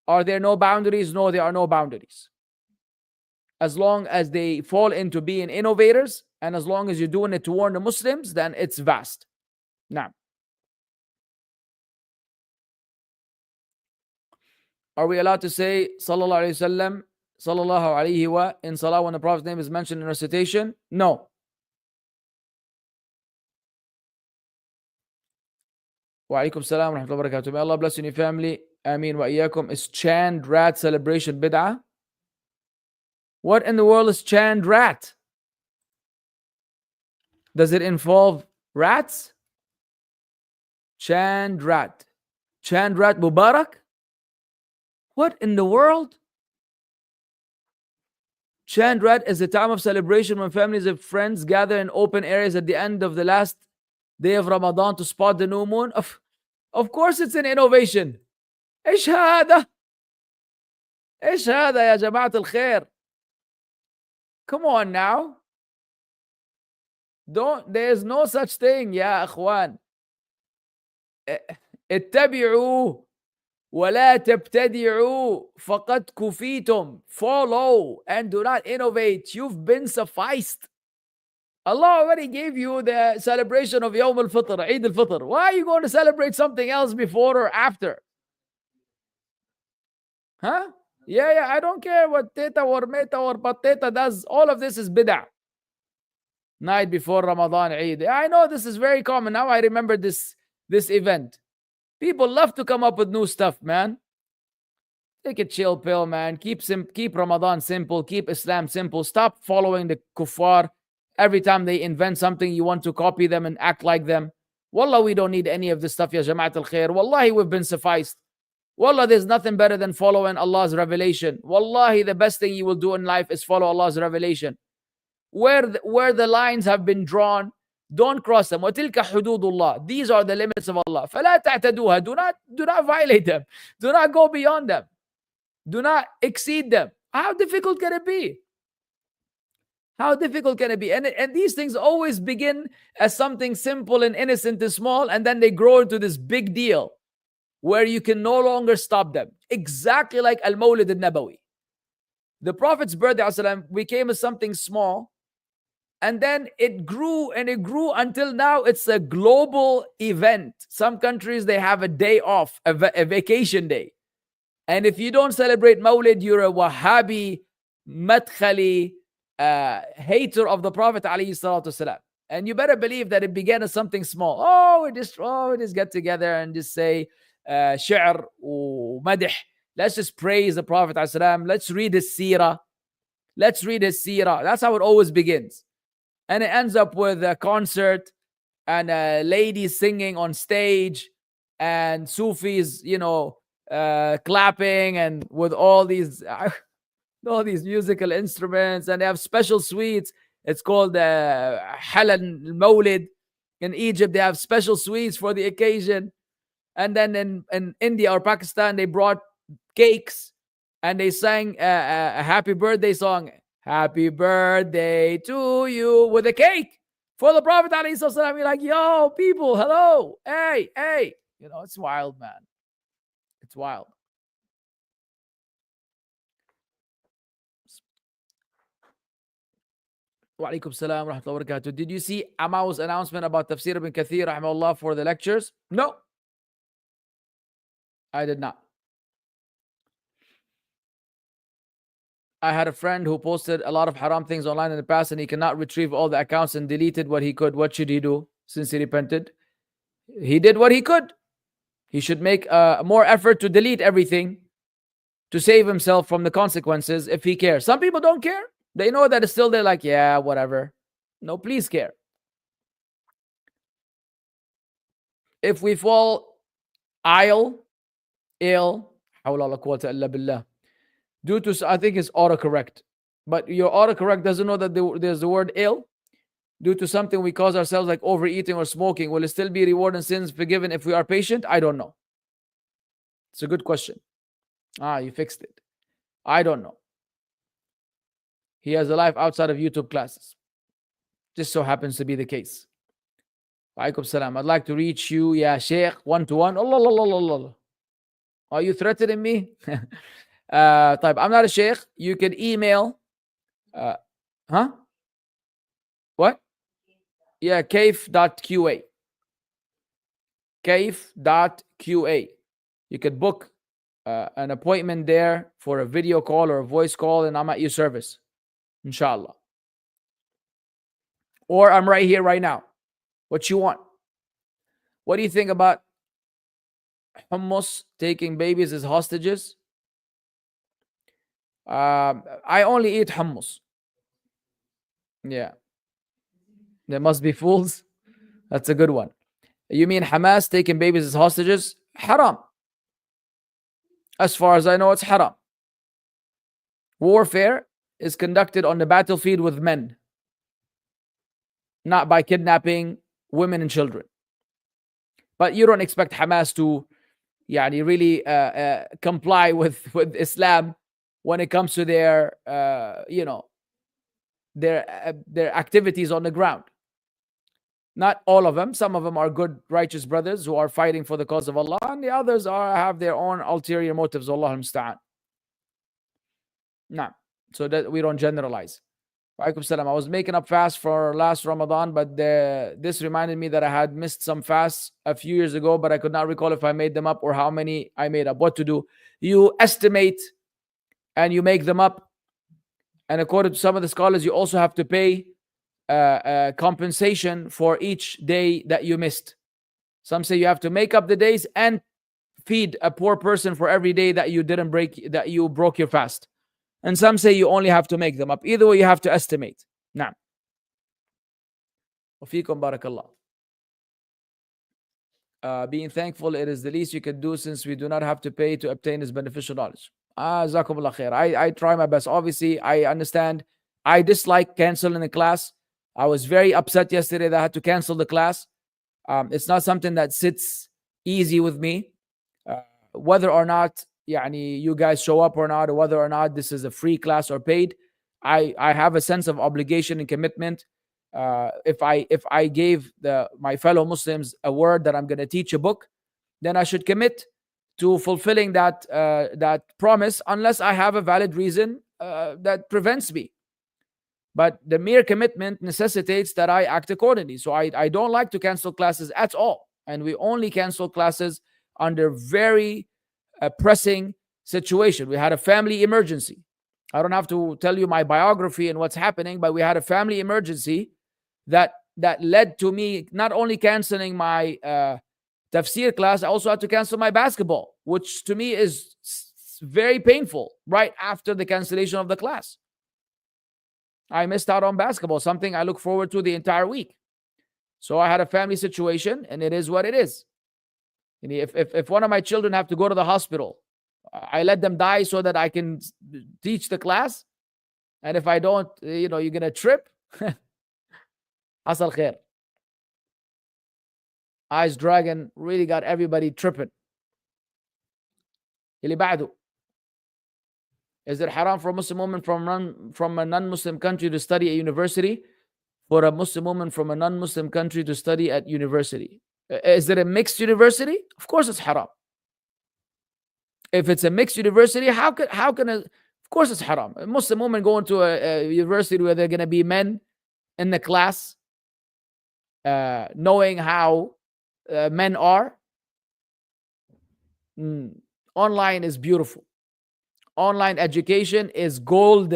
Are there no boundaries? No, there are no boundaries. As long as they fall into being innovators, and as long as you're doing it to warn the Muslims, then it's vast. Now, are we allowed to say Sallallahu Alaihi Wasallam, Sallallahu Alaihi Wa in Salah when the Prophet's name is mentioned in recitation? No. Wa alaikum salam wa rahmatullahi wa barakatuh. May Allah bless you and your family. Ameen wa iyyakum. Is Chand Rat celebration bid'ah? What in the world is Chandrat? Does it involve rats? Chandrat. Chandrat Mubarak? What in the world? Chandrat is a time of celebration when families and friends gather in open areas at the end of the last day of Ramadan to spot the new moon. Of course it's an innovation. إيش هذا؟ إيش هذا يا جماعة الخير? Come on now. There's no such thing يا أخوان. اتبعوا ولا تبتدعوا فقد كفيتم. Follow and do not innovate. You've been sufficed. Allah already gave you the celebration of Yawm al-Fitr, Eid al-Fitr. Why are you going to celebrate something else before or after? Huh? Yeah, I don't care what teta or meta or pateta does. All of this is bid'ah. Night before Ramadan Eid. I know this is very common. Now I remember this event. People love to come up with new stuff, man. Take a chill pill, man. Keep Ramadan simple. Keep Islam simple. Stop following the kuffar. Every time they invent something, you want to copy them and act like them. Wallah, we don't need any of this stuff, ya Jama'at al-Khair. Wallahi, we've been sufficed. Wallah, there's nothing better than following Allah's revelation. Wallahi, the best thing you will do in life is follow Allah's revelation. Where the lines have been drawn, don't cross them. وَتِلْكَ حُدُودُ اللَّهِ. These are the limits of Allah. فَلَا تَعْتَدُوهَا. Do not violate them. Do not go beyond them. Do not exceed them. How difficult can it be? How difficult can it be? And these things always begin as something simple and innocent and small, and then they grow into this big deal where you can no longer stop them. Exactly like Al-Mawlid An-Nabawi. The Prophet's birthday ﷺ became as something small, and then it grew and it grew until now it's a global event. Some countries, they have a day off, a vacation day. And if you don't celebrate Mawlid, you're a Wahhabi, Madkhali, hater of the Prophet ﷺ. And you better believe that it began as something small. We just get together and just say shi'r or madh. Let's just praise the Prophet ﷺ. Let's read his seerah. That's how it always begins. And it ends up with a concert and ladies singing on stage and Sufis, clapping and with all these musical instruments, and they have special sweets. It's called Halal Mawlid. In Egypt, they have special sweets for the occasion. And then in India or Pakistan, they brought cakes and they sang a happy birthday song. Happy birthday to you, with a cake for the Prophet ﷺ. You're like, yo, people, hello, hey. It's wild, man. It's wild. Wa alaikum salam wa rahmatullahi wa barakatuh. Did you see Amaw's announcement about Tafsir ibn Kathir rahimahullah for the lectures? No, I did not. I had a friend who posted a lot of haram things online in the past, and he cannot retrieve all the accounts and deleted what he could. What should he do since he repented? He did what he could. He should make more effort to delete everything to save himself from the consequences if he cares. Some people don't care. They know that it's still there, like, yeah, whatever. No, please care. If we fall ill, hawla la quwwata illa billah, due to, I think it's autocorrect, but your autocorrect doesn't know that there's the word ill. Due to something we cause ourselves, like overeating or smoking, will it still be reward and sins forgiven if we are patient? I don't know. It's a good question. You fixed it. I don't know. He has a life outside of YouTube classes. Just so happens to be the case. Waalaikum salam. I'd like to reach you, ya Shaykh, one-to-one. Allah. Are you threatening me? I'm not a Shaykh. You can email. What? Yeah, kaif.qa. Kaif.qa. You could book an appointment there for a video call or a voice call, and I'm at your service. Inshallah. Or I'm right here, right now. What you want? What do you think about hummus taking babies as hostages? I only eat hummus. Yeah. There must be fools. That's a good one. You mean Hamas taking babies as hostages? Haram. As far as I know, it's haram. Warfare is conducted on the battlefield with men, not by kidnapping women and children. But you don't expect Hamas to really comply with Islam when it comes to their activities on the ground. Not all of them. Some of them are good, righteous brothers who are fighting for the cause of Allah, and the others have their own ulterior motives. Allah musta'an. No, so that we don't generalize. Walaikum salam. I was making up fast for last Ramadan, but this reminded me that I had missed some fasts a few years ago, but I could not recall if I made them up or how many I made up. What to do? You estimate and you make them up. And according to some of the scholars, you also have to pay compensation for each day that you missed. Some say you have to make up the days and feed a poor person for every day that you broke your fast. And some say you only have to make them up. Either way, you have to estimate. Now, wafikum barakallah. Being thankful, it is the least you can do since we do not have to pay to obtain this beneficial knowledge. Jazakumullah khair. I try my best. Obviously, I understand. I dislike canceling the class. I was very upset yesterday that I had to cancel the class. It's not something that sits easy with me. Whether or not you guys show up or not, or whether or not this is a free class or paid, I have a sense of obligation and commitment. If I gave my fellow Muslims a word that I'm going to teach a book, then I should commit to fulfilling that promise, unless I have a valid reason that prevents me. But the mere commitment necessitates that I act accordingly. So I don't like to cancel classes at all, and we only cancel classes under very pressing situation. We had a family emergency. I don't have to tell you my biography and what's happening, but we had a family emergency that led to me not only canceling my tafsir class, I also had to cancel my basketball, which to me is very painful right after the cancellation of the class. I missed out on basketball, something I look forward to the entire week. So I had a family situation, and it is what it is. And if one of my children have to go to the hospital, I let them die so that I can teach the class. And if I don't, you're going to trip. Asal khair. Ice Dragon really got everybody tripping. Ili ba'du. Is it haram for a Muslim woman from a non-Muslim country to study at university? For a Muslim woman from a non-Muslim country to study at university. Is it a mixed university? Of course it's haram. If it's a mixed university, how can of course it's haram. A Muslim woman going to a university where there are going to be men in the class, knowing how men are. Online is beautiful. Online education is gold.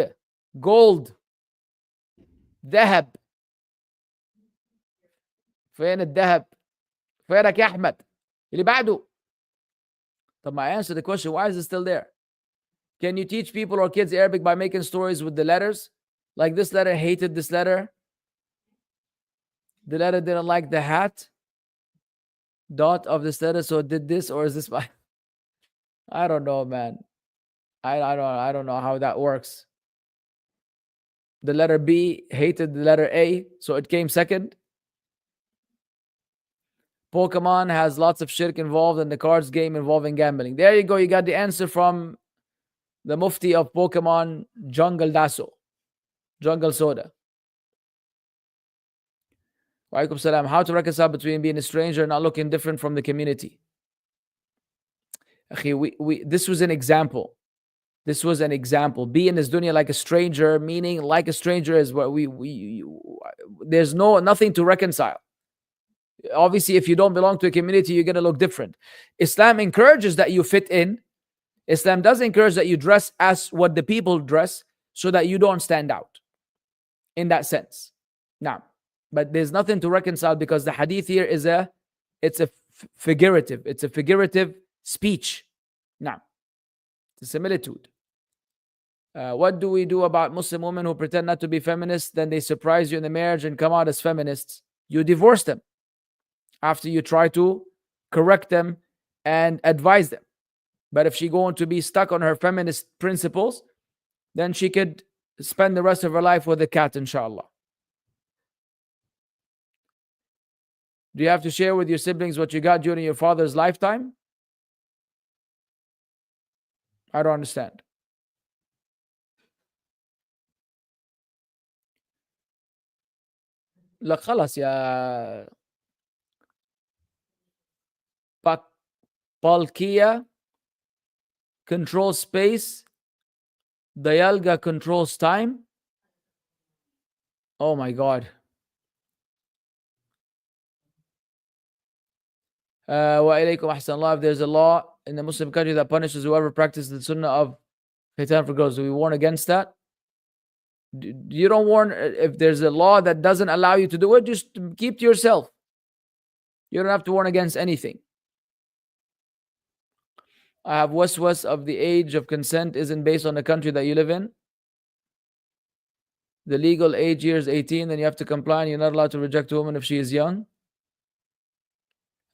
ذهب. فين الذهب؟ فينك يا أحمد؟ اللي بعده. طب I answer the question, why is it still there? Can you teach people or kids Arabic by making stories with the letters? Like this letter hated this letter. The letter didn't like the hat dot of this letter, so it did this, or is this by? I don't know, man. I don't know how that works. The letter B hated the letter A, so it came second. Pokemon has lots of shirk involved in the cards game involving gambling. There you go. You got the answer from the Mufti of Pokemon, Jungle Soda. Wa alaikum salam. How to reconcile between being a stranger and not looking different from the community? This was an example. This was an example. Be in this dunya like a stranger, meaning like a stranger is what there's nothing to reconcile. Obviously, if you don't belong to a community, you're going to look different. Islam encourages that you fit in. Islam does encourage that you dress as what the people dress so that you don't stand out in that sense. Now, but there's nothing to reconcile because the hadith here is it's a figurative speech. Now, it's a similitude. What do we do about Muslim women who pretend not to be feminists, then they surprise you in the marriage and come out as feminists? You divorce them after you try to correct them and advise them. But if she's going to be stuck on her feminist principles, then she could spend the rest of her life with a cat, inshallah. Do you have to share with your siblings what you got during your father's lifetime? I don't understand. لا خلاص يا Palkia controls space, Dayalga controls time. Oh my God. Wa alaykum ahsanallah. If there's a law in the Muslim country that punishes whoever practices the sunnah of khitan for girls, do we warn against that? You don't warn. If there's a law that doesn't allow you to do it, just keep to yourself. You don't have to warn against anything. I have waswas of the age of consent isn't based on the country that you live in. The legal age here is 18, then you have to comply, and you're not allowed to reject a woman if she is young.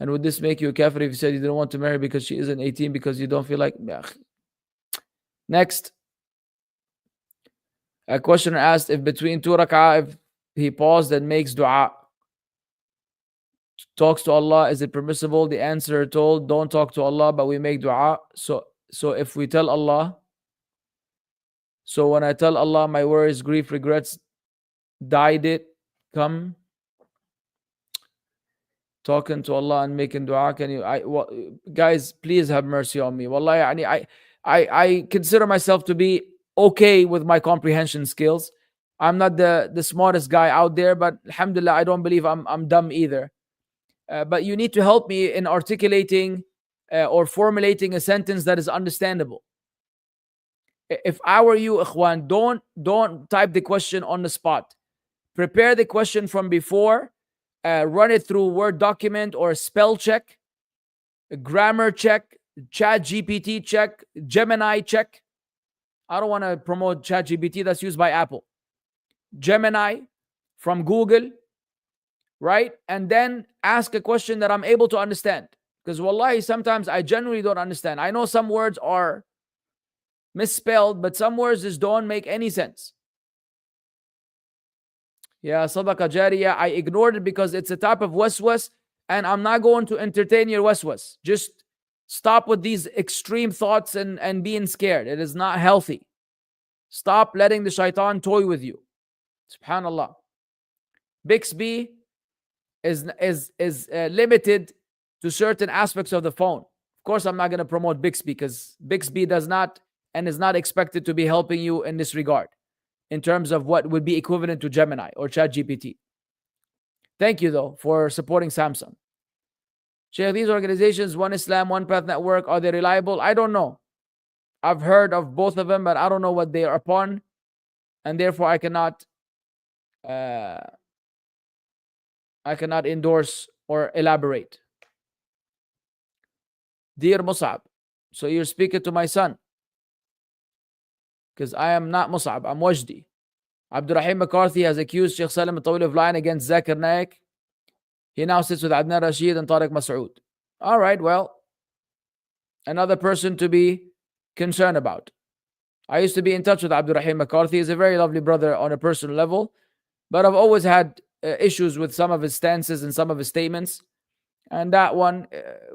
And would this make you a kafir if you said you didn't want to marry because she isn't 18 because you don't feel like... Next. A questioner asked if between 2 rak'ah, if he paused and makes dua, talks to Allah, is it permissible? The answer told, don't talk to Allah, but we make dua. So if we tell Allah, so when I tell Allah my worries, grief, regrets, died it, come talking to Allah and making dua, can you, guys, please have mercy on me. Wallahi, I consider myself to be okay with my comprehension skills. I'm not the smartest guy out there, but alhamdulillah, I don't believe I'm dumb either. But you need to help me in articulating or formulating a sentence that is understandable. If I were you, ikhwan, don't type the question on the spot. Prepare the question from before, run it through Word document or a spell check, a grammar check, Chat GPT check, Gemini check. I don't want to promote Chat GPT, that's used by Apple. Gemini from Google, right? And then ask a question that I'm able to understand. Because wallahi, sometimes I genuinely don't understand. I know some words are misspelled, but some words just don't make any sense. Yeah, Sadaqa Jariyah, I ignored it because it's a type of waswas, and I'm not going to entertain your waswas. Just stop with these extreme thoughts and being scared. It is not healthy. Stop letting the shaitan toy with you. Subhanallah. Bixby is limited to certain aspects of the phone. Of course, I'm not going to promote Bixby because Bixby does not and is not expected to be helping you in this regard in terms of what would be equivalent to Gemini or ChatGPT. Thank you, though, for supporting Samsung. Shaykh, these organizations, One Islam, One Path Network, are they reliable? I don't know. I've heard of both of them, but I don't know what they are upon, and therefore I cannot endorse or elaborate. Dear Mussab, so you're speaking to my son, because I am not Mussab, I'm Wajdi. Abdurrahim McCarthy has accused Shaykh Salim Al-Tawil of lying against Zakir Naik. He now sits with Adnan Rashid and Tariq Masood. All right, well, another person to be concerned about. I used to be in touch with Abdurrahim McCarthy. He's a very lovely brother on a personal level, but I've always had issues with some of his stances and some of his statements, and that one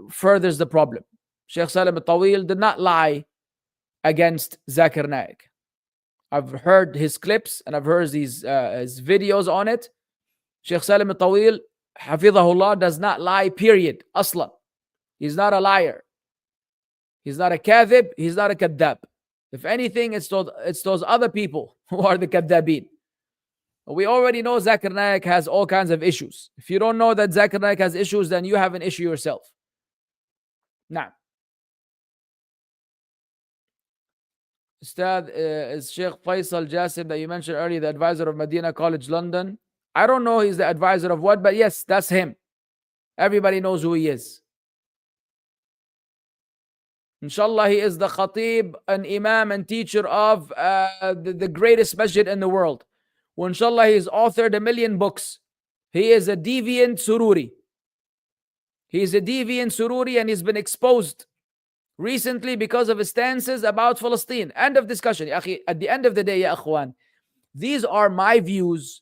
furthers the problem. Shaykh Salim Al-Tawil did not lie against Zakir Naik. I've heard his clips and I've heard his videos on it. Shaykh Salim Al-Tawil, Hafidhahullah, does not lie, period. Aslan. He's not a liar. He's not a kadhib. He's not a kaddab. If anything, it's those other people who are the kaddabin. We already know Zakir Naik has all kinds of issues. If you don't know that Zakir Naik has issues, then you have an issue yourself. Now, Ustad, is Sheikh Faisal Jassim that you mentioned earlier, the advisor of Medina College London? I don't know he's the advisor of what, but yes, that's him. Everybody knows who he is. Inshallah, he is the khatib, an imam and teacher of the greatest masjid in the world. Well, inshallah, he has authored 1,000,000 books. He is a deviant sururi. He is a deviant sururi and he's been exposed recently because of his stances about Palestine. End of discussion. Ya akhi, at the end of the day, ya akhwan, these are my views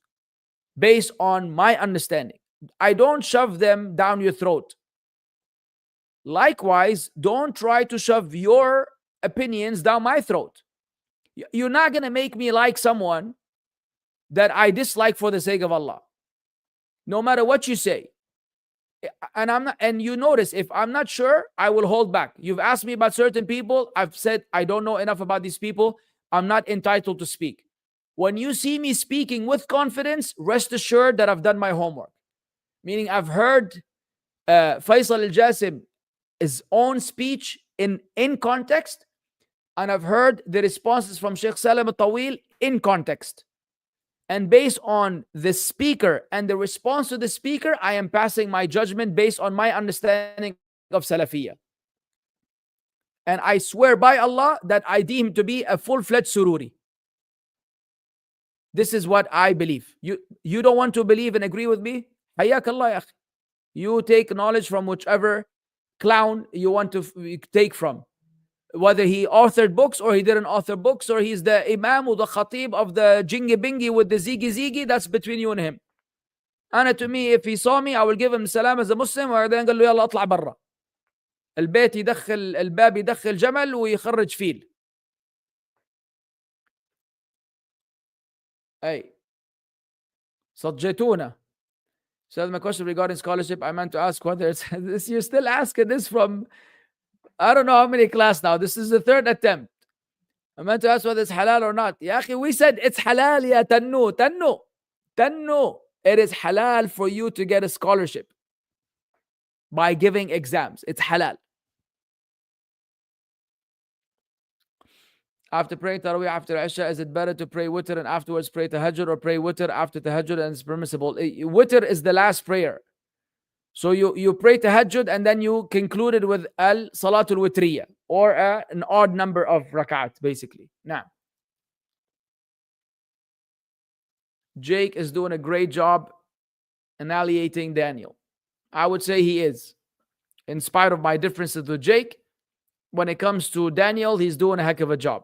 based on my understanding. I don't shove them down your throat. Likewise, don't try to shove your opinions down my throat. You're not going to make me like someone that I dislike for the sake of Allah. No matter what you say. And I'm not, and you notice, if I'm not sure, I will hold back. You've asked me about certain people. I've said I don't know enough about these people. I'm not entitled to speak. When you see me speaking with confidence, rest assured that I've done my homework. Meaning I've heard Faisal Al-Jasim, his own speech in context, and I've heard the responses from Shaykh Salim Al-Tawil in context. And based on the speaker and the response to the speaker, I am passing my judgment based on my understanding of Salafiyah. And I swear by Allah that I deem to be a full-fledged sururi. This is what I believe. You don't want to believe and agree with me? Hayyak Allah, ya akhi. You take knowledge from whichever clown you want to take from. Whether he authored books or he didn't author books, or he's the imam or the khatib of the jingy bingy with the ziggy ziggy, that's between you and him. And to me, if he saw me, I will give him salam as a Muslim, وبعدين قال له يلا اطلع برا. البيت يدخل الباب يدخل جمل ويخرج فيل. أي صجيتونا. So my question regarding scholarship, I meant to ask whether it's this. You're still asking this from I don't know how many class now. This is the third attempt. I meant to ask whether it's halal or not. Ya akhi, we said it's halal, ya tannu. It is halal for you to get a scholarship by giving exams. It's halal. After praying Taraweeh after Isha, is it better to pray witr and afterwards pray tahajjud, or pray witr after tahajjud and it's permissible? Witr is the last prayer. So you pray tahajjud and then you conclude it with al-salatul witriyah, or an odd number of rak'at, basically. Now, Jake is doing a great job annihilating Daniel. I would say he is. In spite of my differences with Jake, when it comes to Daniel, he's doing a heck of a job.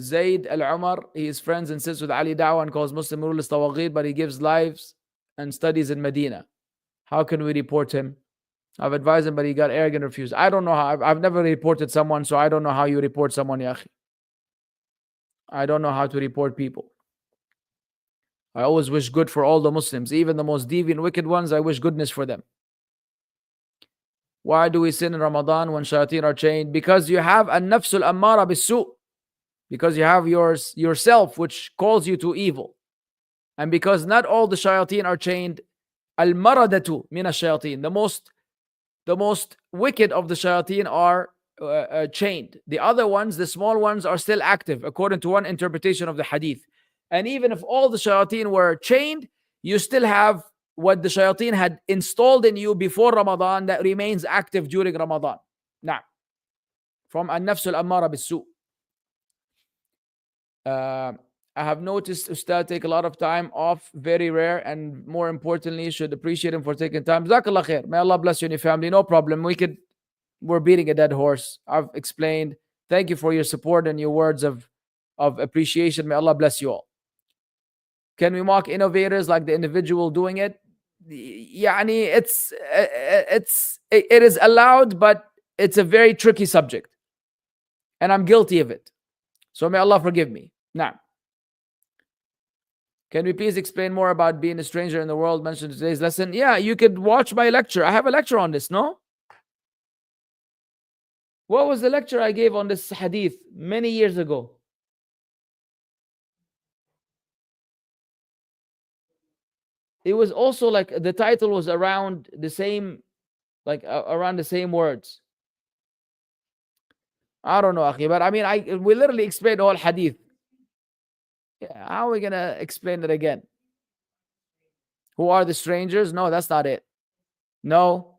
Zayd Al-Umar, he is friends and sits with Ali Dawah and calls Muslim rulers tawagheed, but he gives lives and studies in Medina. How can we report him? I've advised him, but he got arrogant and refused. I don't know how. I've never reported someone, so I don't know how you report someone, ya akhi. I don't know how to report people. I always wish good for all the Muslims, even the most deviant, wicked ones. I wish goodness for them. Why do we sin in Ramadan when shayateen are chained? Because you have an-nafsul ammara bis-su'. Because you have yourself which calls you to evil. And because not all the shayateen are chained, al-maradatu min ash-shayateen, the most wicked of the shayateen are chained. The other ones, the small ones, are still active, according to one interpretation of the hadith. And even if all the shayateen were chained, you still have what the shayateen had installed in you before Ramadan that remains active during Ramadan. Now, from an-nafsul ammara bis-su'. I have noticed Ustad take a lot of time off, very rare, and more importantly, should appreciate him for taking time. Jazakallah khair. May Allah bless you and your family. No problem. We're beating a dead horse. I've explained. Thank you for your support and your words of appreciation. May Allah bless you all. Can we mock innovators like the individual doing it? Yani it is allowed, but it's a very tricky subject. And I'm guilty of it. So may Allah forgive me. Now, can we please explain more about being a stranger in the world mentioned in today's lesson? Yeah, you could watch my lecture. I have a lecture on this, no? What was the lecture I gave on this hadith many years ago? It was also like the title was around the same, like around the same words. I don't know, akhi, but I mean, we literally explained the whole hadith. Yeah, how are we gonna explain it again? Who are the strangers? No, that's not it. No.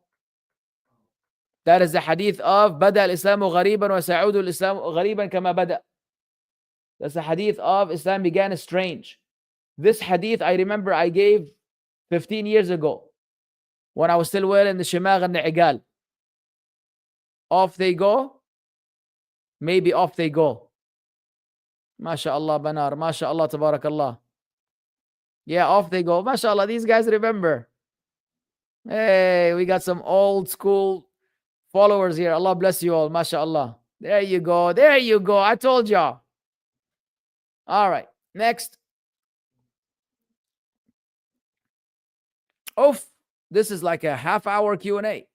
That is the hadith of بدأ الإسلام غريبا وسيعود الإسلام غريبا كما بدأ. That's the hadith of Islam began strange. This hadith I remember I gave 15 years ago when I was still wearing the shimag and the igal. Off they go. Maybe off they go. MashaAllah banar. MashaAllah tabarakallah. Yeah, off they go. MashaAllah, these guys remember. Hey, we got some old school followers here. Allah bless you all. MashaAllah. There you go. There you go. I told y'all. All right. Next. Oof. This is like a half-hour Q&A.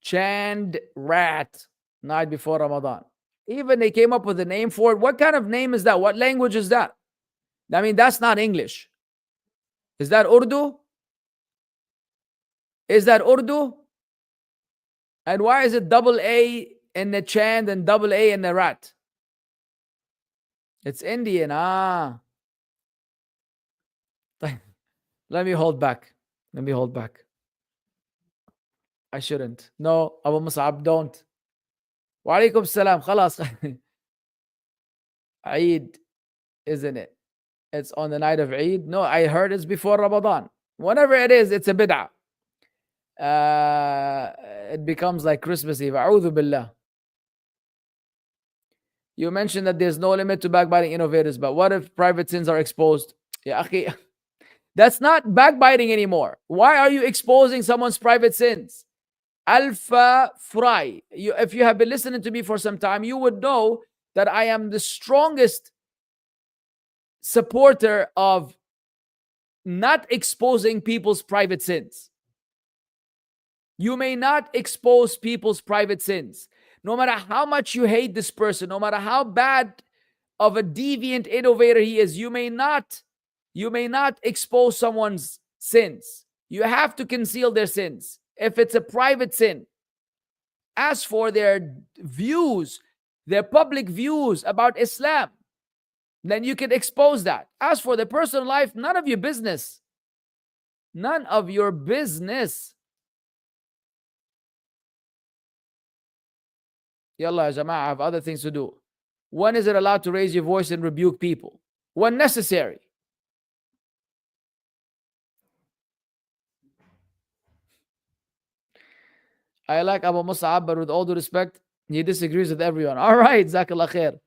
Chand Rat. Night before Ramadan. Even they came up with a name for it. What kind of name is that? What language is that? I mean, that's not English. Is that Urdu? Is that Urdu? And why is it double A in the Chand and double A in the Rat? It's Indian. Ah. Let me hold back. Let me hold back. I shouldn't. No, Abu Mussab, don't. Wa alaikum salam. Khalas. Eid, isn't it? It's on the night of Eid. No, I heard it's before Ramadan. Whenever it is, it's a bid'ah. It becomes like Christmas Eve. A'udhu billah. You mentioned that there's no limit to backbiting innovators, but what if private sins are exposed? Ya akhi, that's not backbiting anymore. Why are you exposing someone's private sins? Alpha Fry. If you have been listening to me for some time, you would know that I am the strongest supporter of not exposing people's private sins. You may not expose people's private sins. No matter how much you hate this person, no matter how bad of a deviant innovator he is, you may not expose someone's sins. You have to conceal their sins if it's a private sin. As for their views, their public views about Islam, then you can expose that. As for their personal life, none of your business. None of your business. Yallah, Jama'ah, I have other things to do. When is it allowed to raise your voice and rebuke people? When necessary. I like Abu Mussab, but with all due respect, he disagrees with everyone. All right, Zakallah khair.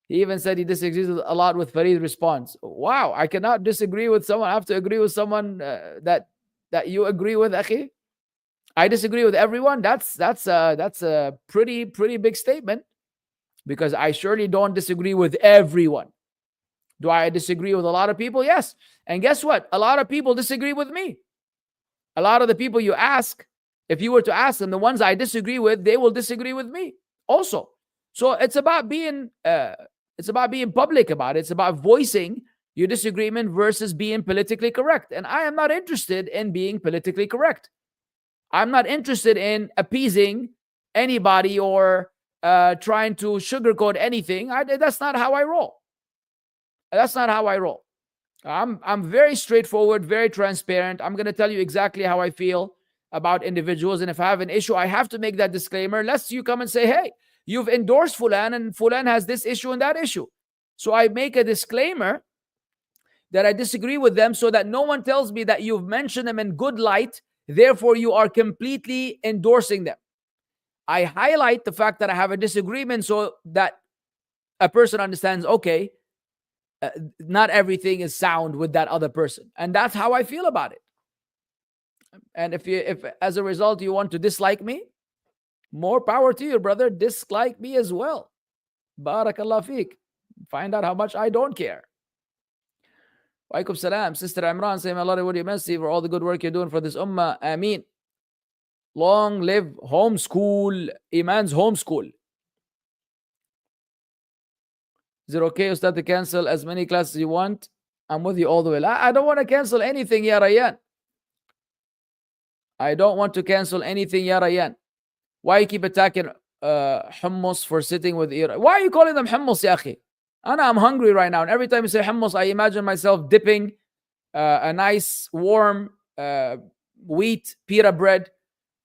He even said he disagrees a lot with Farid's response. Wow, I cannot disagree with someone. I have to agree with someone that you agree with, akhi. I disagree with everyone. That's a pretty big statement, because I surely don't disagree with everyone. Do I disagree with a lot of people? Yes. And guess what? A lot of people disagree with me. A lot of the people you ask, if you were to ask them, the ones I disagree with, they will disagree with me also. So it's about being public about it. It's about voicing your disagreement versus being politically correct. And I am not interested in being politically correct. I'm not interested in appeasing anybody or trying to sugarcoat anything. That's not how I roll. That's not how I roll. I'm very straightforward, very transparent. I'm going to tell you exactly how I feel about individuals. And if I have an issue, I have to make that disclaimer, lest you come and say, hey, you've endorsed Fulan and Fulan has this issue and that issue. So I make a disclaimer that I disagree with them, so that no one tells me that you've mentioned them in good light, therefore you are completely endorsing them. I highlight the fact that I have a disagreement so that a person understands, okay, not everything is sound with that other person. And that's how I feel about it. And if as a result you want to dislike me, more power to you, brother. Dislike me as well. Barakallah feek. Find out how much I don't care. Wa alaikum salam. Sister Imran saying, Allah reward you immensely for all the good work you're doing for this ummah. Ameen. Long live homeschool. Iman's homeschool. Is it okay, Ustad, to cancel as many classes you want? I'm with you all the way. I don't want to cancel anything, Ya Rayyan. I don't want to cancel anything, Ya Rayyan. Why you keep attacking hummus for sitting with Iran? Why are you calling them hummus, ya akhi? I'm hungry right now. And every time you say hummus, I imagine myself dipping a nice, warm wheat pita bread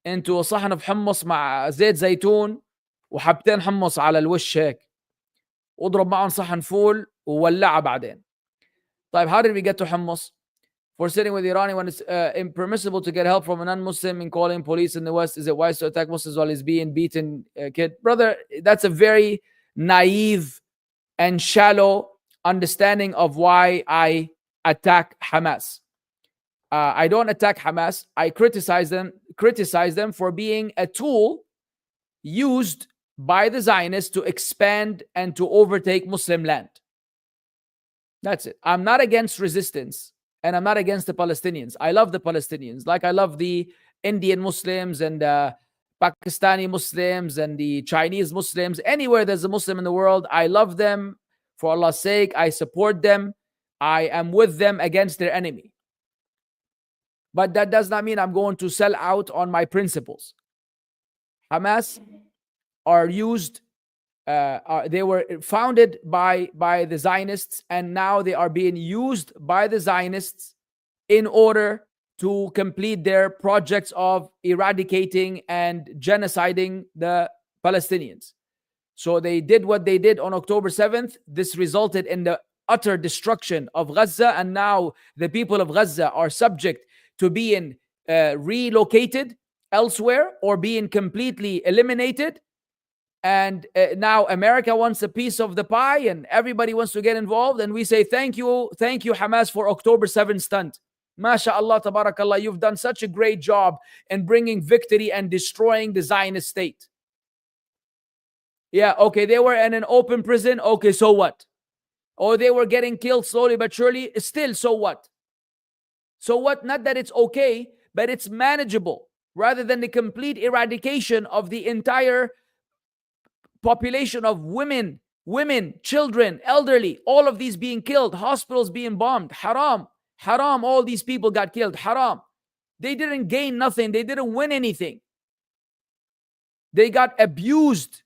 into صحن بحمص مع زيت زيتون وحبتين حمص على الوش هيك واضرب معهم صحن فول وولعها بعدين. طيب, how did we get to hummus? For sitting with Irani when it's impermissible to get help from a non-Muslim in calling police in the West, is it wise to attack Muslims while he's being beaten? Kid, brother, that's a very naive and shallow understanding of why I attack Hamas. I don't attack Hamas. I criticize them for being a tool used by the Zionists to expand and to overtake Muslim land. That's it. I'm not against resistance, and I'm not against the Palestinians. I love the Palestinians, like I love the Indian Muslims and Pakistani Muslims and the Chinese Muslims. Anywhere there's a Muslim in the world, I love them for Allah's sake. I support them. I am with them against their enemy. But that does not mean I'm going to sell out on my principles. Hamas are used, they were founded by the Zionists, and now they are being used by the Zionists in order to complete their projects of eradicating and genociding the Palestinians. So they did what they did on October 7th. This resulted in the utter destruction of Gaza, and now the people of Gaza are subject to being relocated elsewhere or being completely eliminated. And now America wants a piece of the pie, and everybody wants to get involved. And we say, thank you, Hamas, for October 7th stunt. MashaAllah, tabarakallah, you've done such a great job in bringing victory and destroying the Zionist state. Yeah, okay, they were in an open prison. Okay, so what? Or they were getting killed slowly but surely. Still, so what? So what? Not that it's okay, but it's manageable, rather than the complete eradication of the entire population of women, children, elderly, all of these being killed, hospitals being bombed. Haram, all these people got killed. Haram. They didn't gain nothing. They didn't win anything. They got abused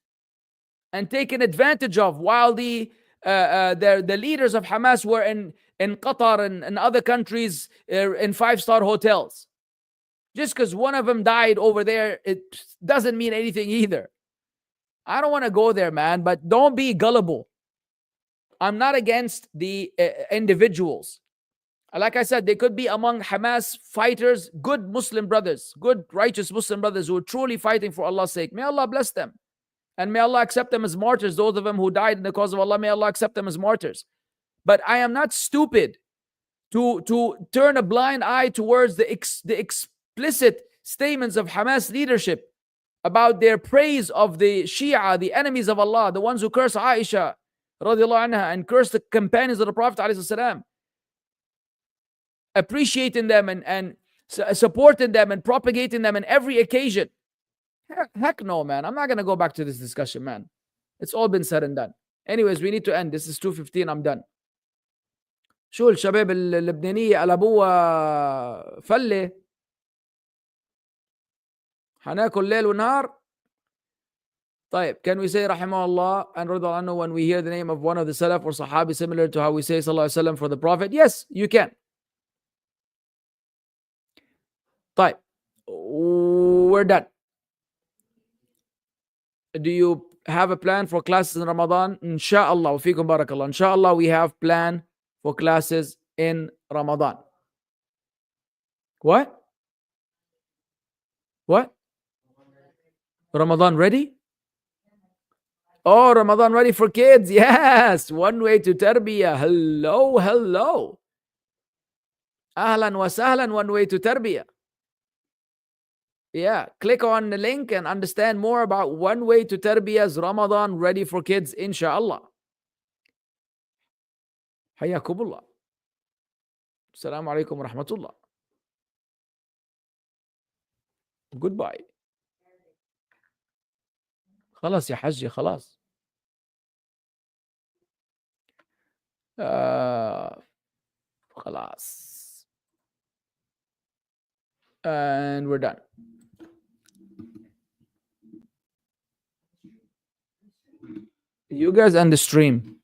and taken advantage of, while the leaders of Hamas were in Qatar and other countries in 5-star hotels. Just because one of them died over there, it doesn't mean anything either. I don't want to go there, man, but don't be gullible. I'm not against the individuals. Like I said, they could be among Hamas fighters, good Muslim brothers, good righteous Muslim brothers who are truly fighting for Allah's sake. May Allah bless them. And may Allah accept them as martyrs. Those of them who died in the cause of Allah, may Allah accept them as martyrs. But I am not stupid to turn a blind eye towards the explicit statements of Hamas leadership about their praise of the Shia, the enemies of Allah, the ones who curse Aisha radiallahu anha and curse the companions of the Prophet alayhi salam, appreciating them and supporting them and propagating them on every occasion. Heck no, man. I'm not going to go back to this discussion, man. It's all been said and done. Anyways, we need to end. This is 2:15. I'm done. شو الشباب اللبنانية قلبوها فلة حناكل ليل ونهار. طيب, can we say rahimahullah and radiyallahu anhu when we hear the name of one of the Salaf or Sahabi, similar to how we say sallallahu alaihi wasallam for the Prophet? Yes, you can. طيب, we're done. Do you have a plan for classes in Ramadan? Insha'Allah. Wafikum barakallah. Insha'Allah, we have plan for classes in Ramadan. What? Ramadan ready? Oh, Ramadan ready for kids. Yes. One way to tarbiyah. Hello. Ahlan wa sahlan. One way to tarbiyah. Yeah, click on the link and understand more about One Way to Tarbiyah's Ramadan Ready for Kids, inshallah. Hayyakumullah. Assalamu alaikum wa rahmatullah. Goodbye. خلاص يا حجي خلاص. خلاص. And we're done. You guys end the stream.